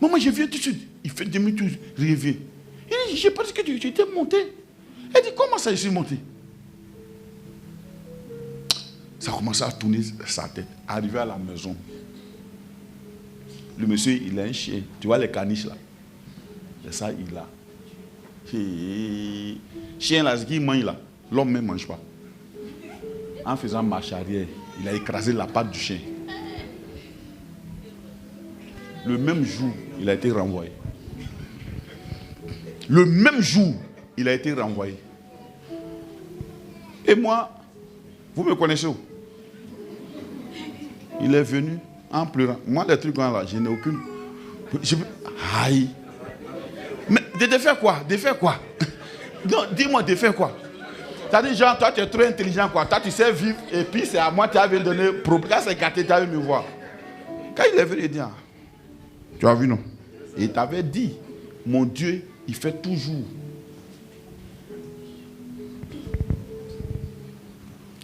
Maman, je viens tout de suite. Il fait demi-tour, rêver. Il dit, j'ai pensé que tu étais monté. Elle dit, comment ça, je suis monté? Ça a commencé à tourner sa tête. Arrivé à la maison. Le monsieur, il a un chien. Tu vois les caniches là? C'est ça, il a. Chien là, ce qu'il mange là, l'homme ne mange pas. En faisant marche arrière, il a écrasé la patte du chien. Le même jour, il a été renvoyé. Le même jour, il a été renvoyé. Et moi, vous me connaissez où? Il est venu en pleurant. Moi, les trucs là, je n'ai aucune. Aïe. Mais de faire quoi? De faire quoi? Non, dis-moi de faire quoi? C'est-à-dire, genre, toi, tu es trop intelligent, quoi. Toi, tu sais vivre, et puis c'est à moi, tu avais donné problème. Quand c'est gâté, tu avais me voir. Quand il est venu, il dit, tu as vu, non? Et il t'avait dit, mon Dieu, il fait toujours.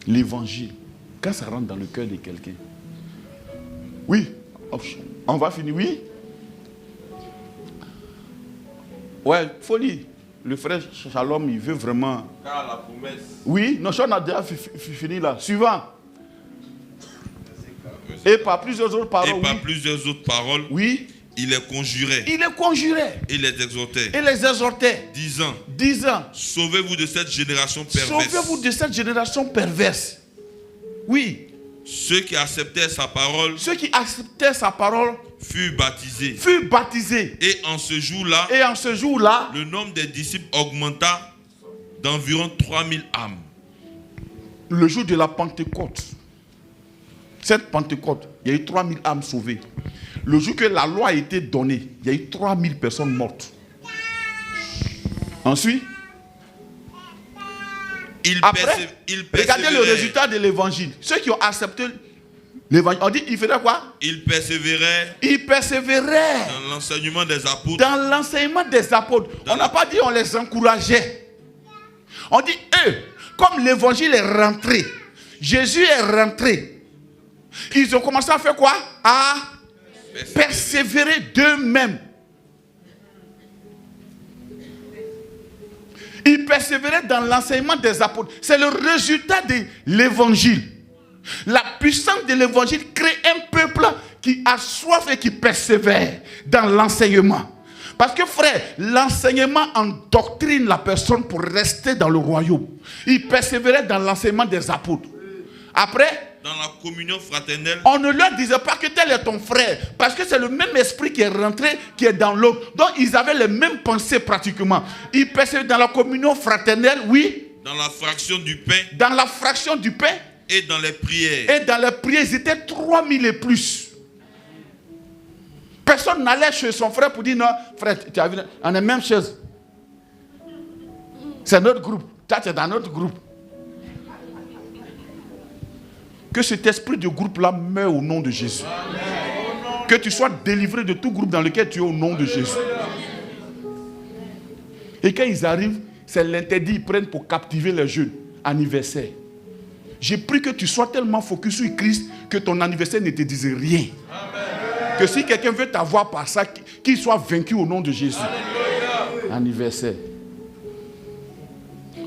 L'évangile, quand ça rentre dans le cœur de quelqu'un. Oui, on va finir, oui. Ouais, folie. Le frère Shalom, il veut vraiment.
Car la promesse.
Oui, non, on a déjà fini là. Suivant. Et par plusieurs autres paroles.
Et par plusieurs autres paroles.
Oui.
Il les conjurait.
Il les conjurait.
Et les exhortait.
Et les exhortait.
Disant. Sauvez-vous de cette génération perverse.
Sauvez-vous de cette génération perverse. Oui.
Ceux qui acceptaient sa parole.
Ceux qui acceptaient sa parole.
Furent baptisés.
Et
en ce jour-là. Le nombre des disciples augmenta d'environ 3000 âmes.
Le jour de la Pentecôte. Cette Pentecôte, il y a eu 3000 âmes sauvées. Le jour que la loi a été donnée, il y a eu 3000 personnes mortes. Ensuite, regardez le résultat de l'évangile. Ceux qui ont accepté l'évangile, on dit, ils faisaient quoi?
Ils persévéraient. Dans l'enseignement des apôtres.
On n'a pas dit on les encourageait. On dit eux, comme l'évangile est rentré, Jésus est rentré, ils ont commencé à faire quoi? À persévérer d'eux-mêmes. Ils persévéraient dans l'enseignement des apôtres. C'est le résultat de l'évangile. La puissance de l'évangile crée un peuple qui a soif et qui persévère dans l'enseignement. Parce que frère, l'enseignement endoctrine la personne pour rester dans le royaume. Ils persévéraient dans l'enseignement des apôtres. Après,
dans la communion fraternelle,
on ne leur disait pas que tel est ton frère, parce que c'est le même esprit qui est rentré, qui est dans l'autre. Donc ils avaient les mêmes pensées pratiquement. Ils persévéraient dans la communion fraternelle, oui.
Dans la fraction du pain.
Dans la fraction du pain.
Et dans les prières.
Et dans les prières, ils étaient 3000 et plus. Personne n'allait chez son frère pour dire non, frère, tu as vu, on est la même chose. C'est notre groupe. Toi, tu es dans notre groupe. Que cet esprit de groupe-là meure au nom de Jésus. Amen. Que tu sois délivré de tout groupe dans lequel tu es au nom de Jésus. Et quand ils arrivent, c'est l'interdit, ils prennent pour captiver les jeunes. Anniversaire. J'ai pris que tu sois tellement focus sur Christ que ton anniversaire ne te dise rien. Amen. Que si quelqu'un veut t'avoir par ça, qu'il soit vaincu au nom de Jésus. Alléluia. Anniversaire.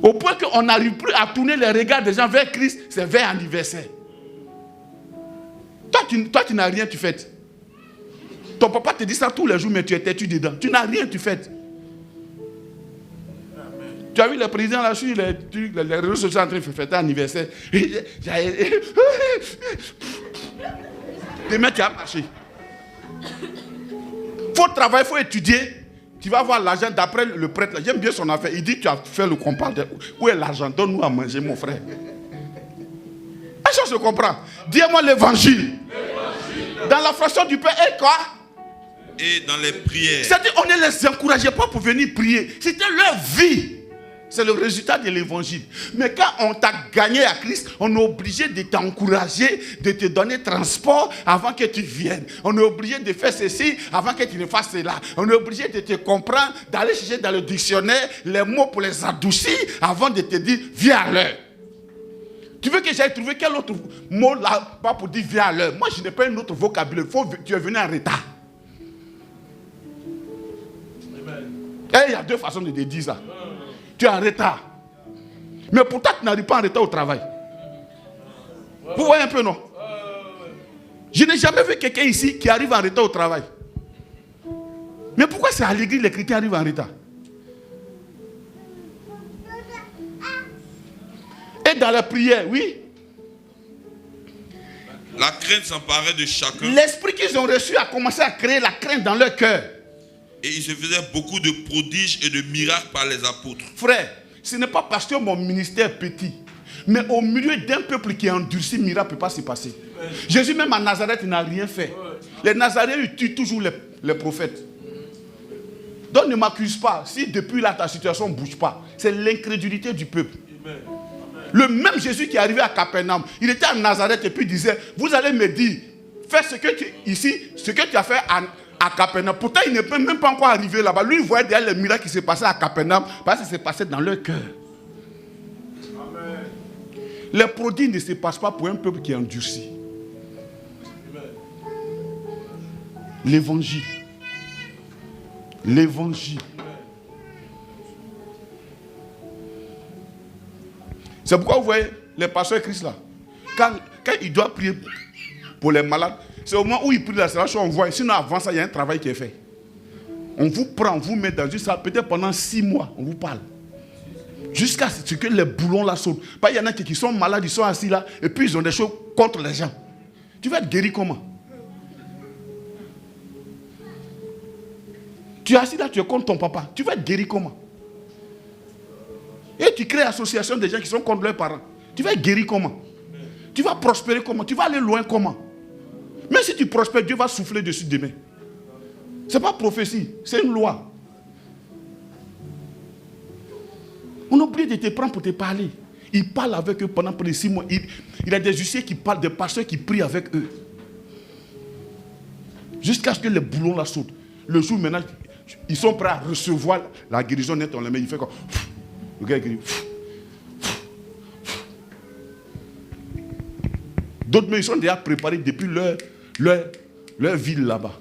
Au point qu'on n'arrive plus à tourner les regards des gens vers Christ, c'est vers anniversaire. Toi, tu n'as rien, tu fêtes. Ton papa te dit ça tous les jours, mais tu es têtu dedans. Tu n'as rien, tu fêtes. Tu as vu le président là sur les réseaux sociaux en train de fêter anniversaire. Demain, tu as marché. Il faut travailler, il faut étudier. Tu vas avoir l'argent d'après le prêtre. J'aime bien son affaire. Il dit, tu as fait le compas. Où est l'argent? Donne-nous à manger, mon frère. Est-ce que je comprends? Dis-moi l'évangile. Dans la fraction du pain et quoi?
Et dans les prières.
C'est-à-dire, on ne les encourageait pas pour venir prier. C'était leur vie. C'est le résultat de l'évangile. Mais quand on t'a gagné à Christ, on est obligé de t'encourager, de te donner transport avant que tu viennes. On est obligé de faire ceci avant que tu ne fasses cela. On est obligé de te comprendre, d'aller chercher dans le dictionnaire les mots pour les adoucir avant de te dire viens à l'heure. Tu veux que j'aille trouver quel autre mot là, pas pour dire viens à l'heure. Moi, je n'ai pas un autre vocabulaire. Tu es venu en retard. Et il y a deux façons de te dire ça. Tu es en retard. Mais pourtant, tu n'arrives pas en retard au travail. Vous voyez un peu, non? Je n'ai jamais vu quelqu'un ici qui arrive en retard au travail. Mais pourquoi c'est à l'église les chrétiens arrivent en retard? Et dans la prière, oui.
La crainte s'emparait de chacun.
L'esprit qu'ils ont reçu a commencé à créer la crainte dans leur cœur.
Et il se faisait beaucoup de prodiges et de miracles par les apôtres.
Frère, ce n'est pas parce que mon ministère est petit, mais au milieu d'un peuple qui est endurci, miracle ne peut pas se passer. Jésus même à Nazareth n'a rien fait. Les Nazaréens tuent toujours les prophètes. Donc ne m'accuse pas si depuis là ta situation ne bouge pas. C'est l'incrédulité du peuple. Le même Jésus qui est arrivé à Capernaum, il était à Nazareth et puis il disait, vous allez me dire, fais ce que tu as fait à Capernaum. Pourtant, il ne peut même pas encore arriver là-bas. Lui, il voyait derrière les miracles qui se passaient à Capernaum parce que ça s'est passé dans leur cœur. Amen. Les prodiges ne se passent pas pour un peuple qui est endurci. L'évangile. L'évangile. C'est pourquoi vous voyez les pasteurs Christ là. Quand il doit prier pour les malades, c'est au moment où il prie la séance, on voit. Sinon, avant ça, il y a un travail qui est fait. On vous prend, on vous met dans une salle, peut-être pendant 6 mois, on vous parle. Jusqu'à ce que les boulons là sautent. Il y en a qui sont malades, ils sont assis là, et puis ils ont des choses contre les gens. Tu vas être guéri comment? Tu es assis là, tu es contre ton papa. Tu vas être guéri comment? Et tu crées l'association des gens qui sont contre leurs parents. Tu vas être guéri comment? Tu vas prospérer comment? Tu vas aller loin comment? Même si tu prospères, Dieu va souffler dessus demain. Ce n'est pas prophétie, c'est une loi. On oublie de te prendre pour te parler. Il parle avec eux pendant près de 6 mois. Il y a des huissiers qui parlent, des pasteurs qui prient avec eux. Jusqu'à ce que les boulons la sautent. Le jour maintenant, ils sont prêts à recevoir la guérison nette dans les mains. Il fait comme... Le gars guérit. D'autres, mais ils sont déjà préparés depuis leur ville là-bas.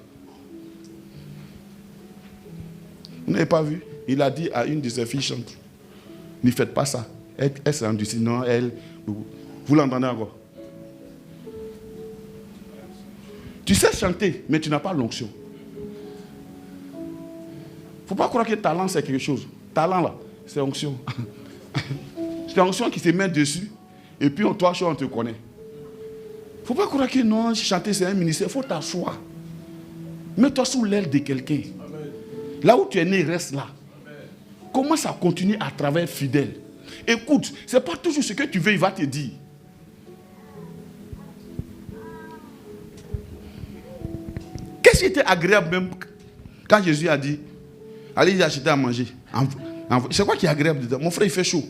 Vous n'avez pas vu? Il a dit à une de ses filles chantes, ne faites pas ça. Elle s'est endurcie. Non, elle... Vous l'entendez encore? Tu sais chanter, mais tu n'as pas l'onction. Il ne faut pas croire que talent c'est quelque chose. Talent là, c'est onction. C'est l'onction qui se met dessus. Et puis toi, on te connaît. Il ne faut pas croire que non, chanter c'est un ministère. Il faut t'asseoir. Mets-toi sous l'aile de quelqu'un. Là où tu es né, reste là. Commence à continuer à travailler fidèle. Écoute, ce n'est pas toujours ce que tu veux, il va te dire. Qu'est-ce qui était agréable même quand Jésus a dit, allez acheter à manger. C'est quoi qui est agréable dedans? Mon frère, il fait chaud.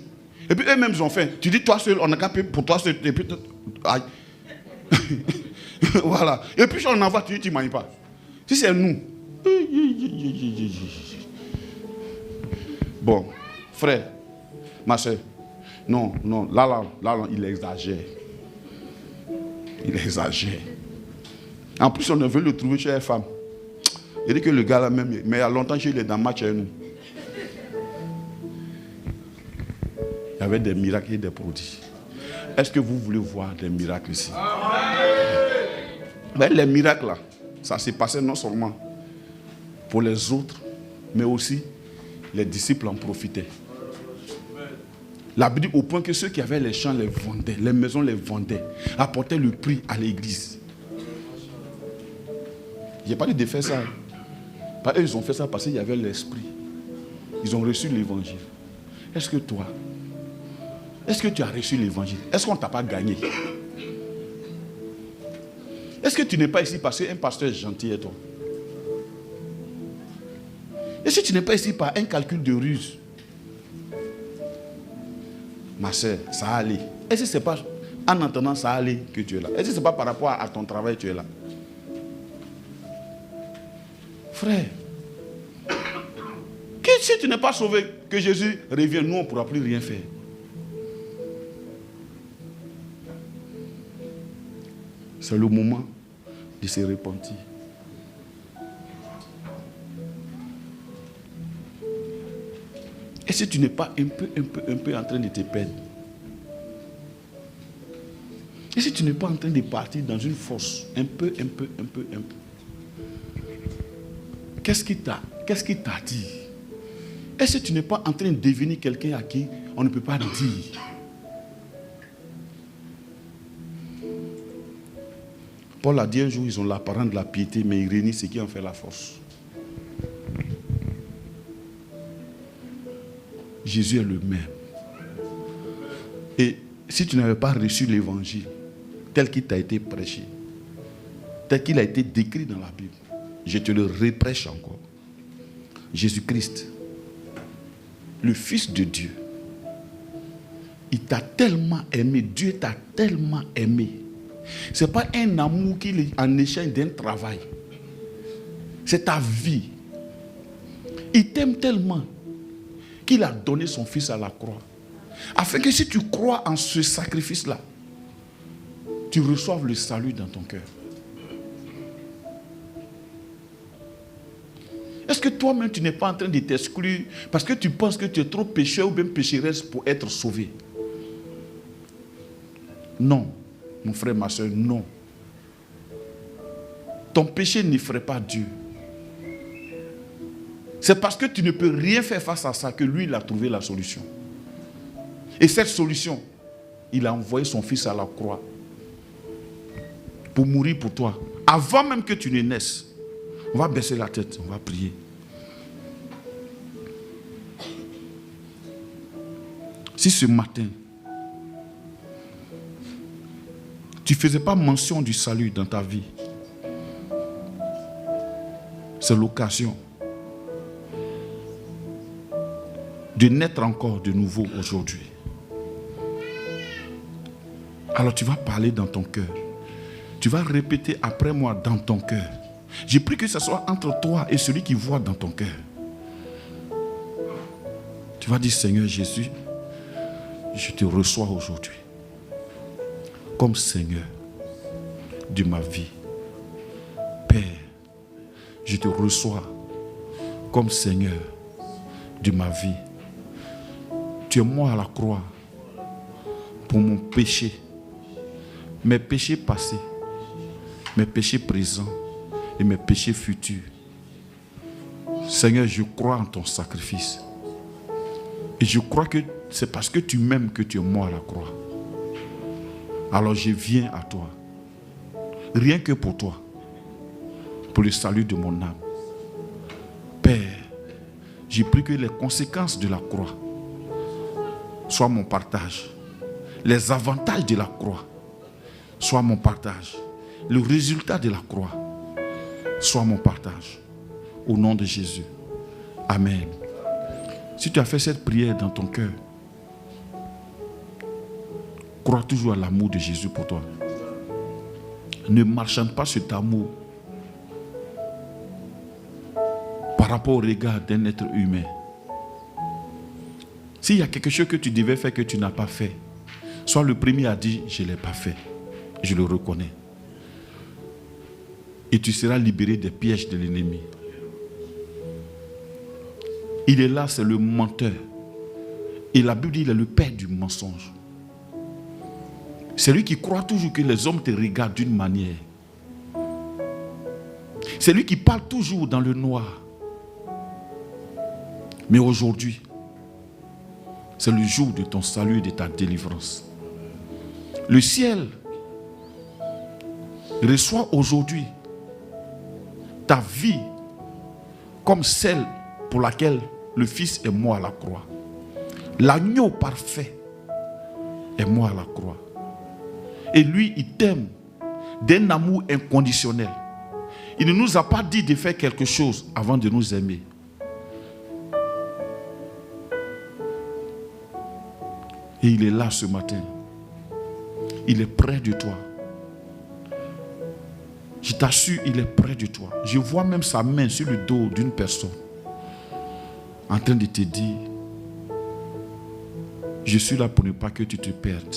Et puis eux-mêmes, ils ont faim. Tu dis, toi seul, on a qu'à payer pour toi seul. Et puis, aïe. Voilà. Et puis, on envoie, tu dis, tu ne manges pas. Si c'est nous. Bon, frère, ma soeur, non, là, il exagère. Il exagère. En plus, on veut le trouver chez les femmes. Il dit que le gars là même, mais il y a longtemps qu'il est dans le match avec nous. avec des miracles et des prodiges. Est-ce que vous voulez voir des miracles ici? Mais les miracles là, ça s'est passé non seulement pour les autres, mais aussi les disciples en profitaient. La Bible dit au point que ceux qui avaient les champs les vendaient, les maisons les vendaient, apportaient le prix à l'église. Je n'ai pas dit de faire ça. Eux, ils ont fait ça parce qu'il y avait l'esprit. Ils ont reçu l'évangile. Est-ce que toi, est-ce que tu as reçu l'évangile? Est-ce qu'on ne t'a pas gagné? Est-ce que tu n'es pas ici parce qu'un pasteur est gentil et toi? Est-ce que tu n'es pas ici par un calcul de ruse? Ma soeur, ça va aller. Est-ce que ce n'est pas en entendant ça aller que tu es là? Est-ce que ce n'est pas par rapport à ton travail que tu es là? Frère, si tu n'es pas sauvé, que Jésus revienne, nous on ne pourra plus rien faire. C'est le moment de se repentir. Et si tu n'es pas un peu en train de te perdre? Et si tu n'es pas en train de partir dans une force, un peu. Qu'est-ce qui t'a dit? Est-ce que tu n'es pas en train de devenir quelqu'un à qui on ne peut pas dire? Paul a dit un jour, ils ont l'apparence de la piété, mais ils réunissent ce qui en fait la force. Jésus est le même. Et si tu n'avais pas reçu l'évangile tel qu'il t'a été prêché, tel qu'il a été décrit dans la Bible, je te le reprêche encore. Jésus-Christ, le Fils de Dieu, il t'a tellement aimé, Dieu t'a tellement aimé. Ce n'est pas un amour qu'il est en échange d'un travail. C'est ta vie. Il t'aime tellement qu'il a donné son Fils à la croix. Afin que si tu crois en ce sacrifice-là, tu reçoives le salut dans ton cœur. Est-ce que toi-même tu n'es pas en train de t'exclure parce que tu penses que tu es trop pécheur ou bien pécheresse pour être sauvé? Non, mon frère, ma soeur, non. Ton péché n'y ferait pas Dieu. C'est parce que tu ne peux rien faire face à ça que lui, il a trouvé la solution. Et cette solution, il a envoyé son Fils à la croix pour mourir pour toi. Avant même que tu ne naisses, on va baisser la tête, on va prier. Si ce matin, tu ne faisais pas mention du salut dans ta vie, c'est l'occasion de naître encore de nouveau aujourd'hui. Alors tu vas parler dans ton cœur. Tu vas répéter après moi dans ton cœur. J'ai pris que ce soit entre toi et celui qui voit dans ton cœur. Tu vas dire, Seigneur Jésus, je te reçois aujourd'hui comme Seigneur de ma vie. Père, je te reçois comme Seigneur de ma vie. Tu es mort à la croix pour mon péché, mes péchés passés, mes péchés présents et mes péchés futurs. Seigneur, je crois en ton sacrifice. Et je crois que c'est parce que tu m'aimes que tu es mort à la croix. Alors je viens à toi, rien que pour toi, pour le salut de mon âme. Père, j'ai pris que les conséquences de la croix soient mon partage. Les avantages de la croix soient mon partage. Le résultat de la croix soit mon partage. Au nom de Jésus. Amen. Si tu as fait cette prière dans ton cœur, crois toujours à l'amour de Jésus pour toi. Ne marchande pas cet amour par rapport au regard d'un être humain. S'il y a quelque chose que tu devais faire que tu n'as pas fait, sois le premier à dire, je ne l'ai pas fait. Je le reconnais. Et tu seras libéré des pièges de l'ennemi. Il est là, c'est le menteur. Et la Bible dit qu'il est le père du mensonge. C'est lui qui croit toujours que les hommes te regardent d'une manière. C'est lui qui parle toujours dans le noir. Mais aujourd'hui, c'est le jour de ton salut et de ta délivrance. Le ciel reçoit aujourd'hui ta vie comme celle pour laquelle le Fils est mort à la croix. L'agneau parfait est mort à la croix. Et lui, il t'aime d'un amour inconditionnel. Il ne nous a pas dit de faire quelque chose avant de nous aimer. Et il est là ce matin. Il est près de toi. Je t'assure, il est près de toi. Je vois même sa main sur le dos d'une personne en train de te dire, je suis là pour ne pas que tu te perdes.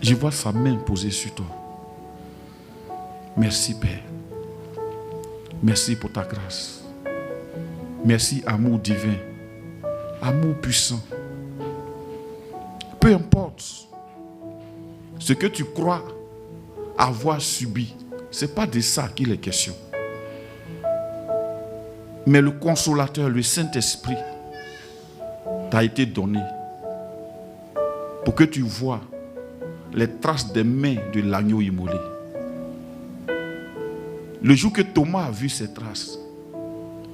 Je vois sa main posée sur toi. Merci Père. Merci pour ta grâce. Merci amour divin. Amour puissant. Peu importe ce que tu crois avoir subi, ce n'est pas de ça qu'il est question. Mais le consolateur, le Saint-Esprit, t'a été donné pour que tu vois les traces des mains de l'agneau immolé. Le jour que Thomas a vu ces traces,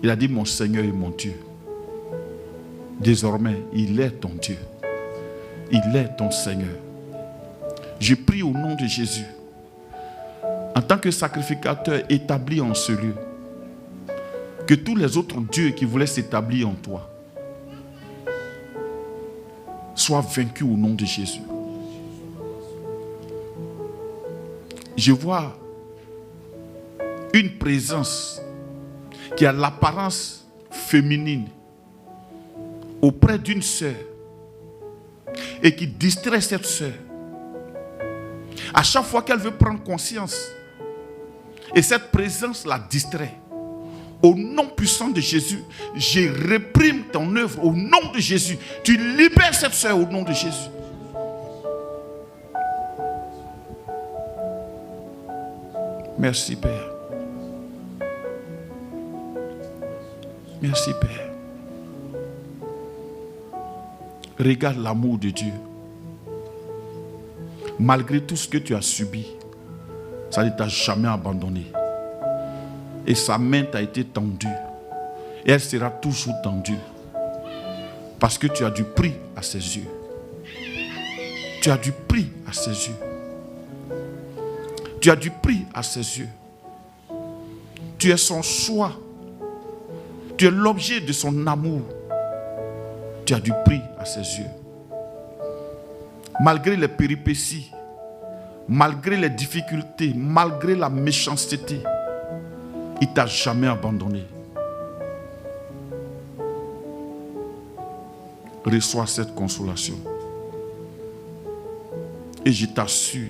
il a dit, mon Seigneur et mon Dieu. Désormais, il est ton Dieu. Il est ton Seigneur. Je prie au nom de Jésus, en tant que sacrificateur établi en ce lieu, que tous les autres dieux qui voulaient s'établir en toi soient vaincus au nom de Jésus. Je vois une présence qui a l'apparence féminine auprès d'une sœur et qui distrait cette sœur. À chaque fois qu'elle veut prendre conscience, et cette présence la distrait. Au nom puissant de Jésus, je réprime ton œuvre au nom de Jésus. Tu libères cette sœur au nom de Jésus. Merci Père. Merci Père. Regarde l'amour de Dieu. Malgré tout ce que tu as subi, ça ne t'a jamais abandonné. Et sa main t'a été tendue. Et elle sera toujours tendue. Parce que tu as du prix à ses yeux. Tu as du prix à ses yeux. Tu as du prix à ses yeux. Tu es son choix. Tu es l'objet de son amour. Tu as du prix à ses yeux. Malgré les péripéties, malgré les difficultés, malgré la méchanceté, il ne t'a jamais abandonné. Reçois cette consolation. Et je t'assure,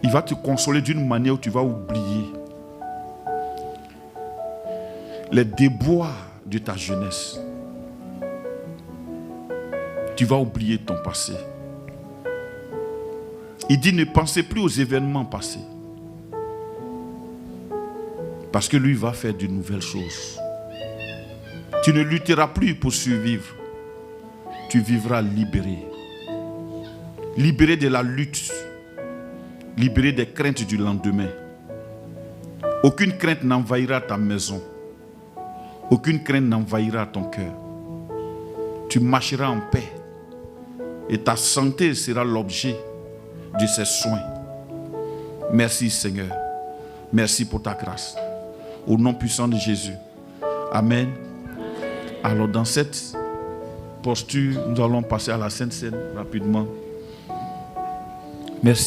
il va te consoler d'une manière où tu vas oublier les déboires de ta jeunesse. Tu vas oublier ton passé. Il dit ne pensez plus aux événements passés. Parce que lui va faire de nouvelles choses. Tu ne lutteras plus pour survivre. Tu vivras libéré. Libéré de la lutte. Libéré des craintes du lendemain. Aucune crainte n'envahira ta maison. Aucune crainte n'envahira ton cœur. Tu marcheras en paix. Et ta santé sera l'objet de ses soins. Merci Seigneur. Merci pour ta grâce. Au nom puissant de Jésus. Amen. Alors dans cette posture, nous allons passer à la Sainte Seine rapidement. Merci.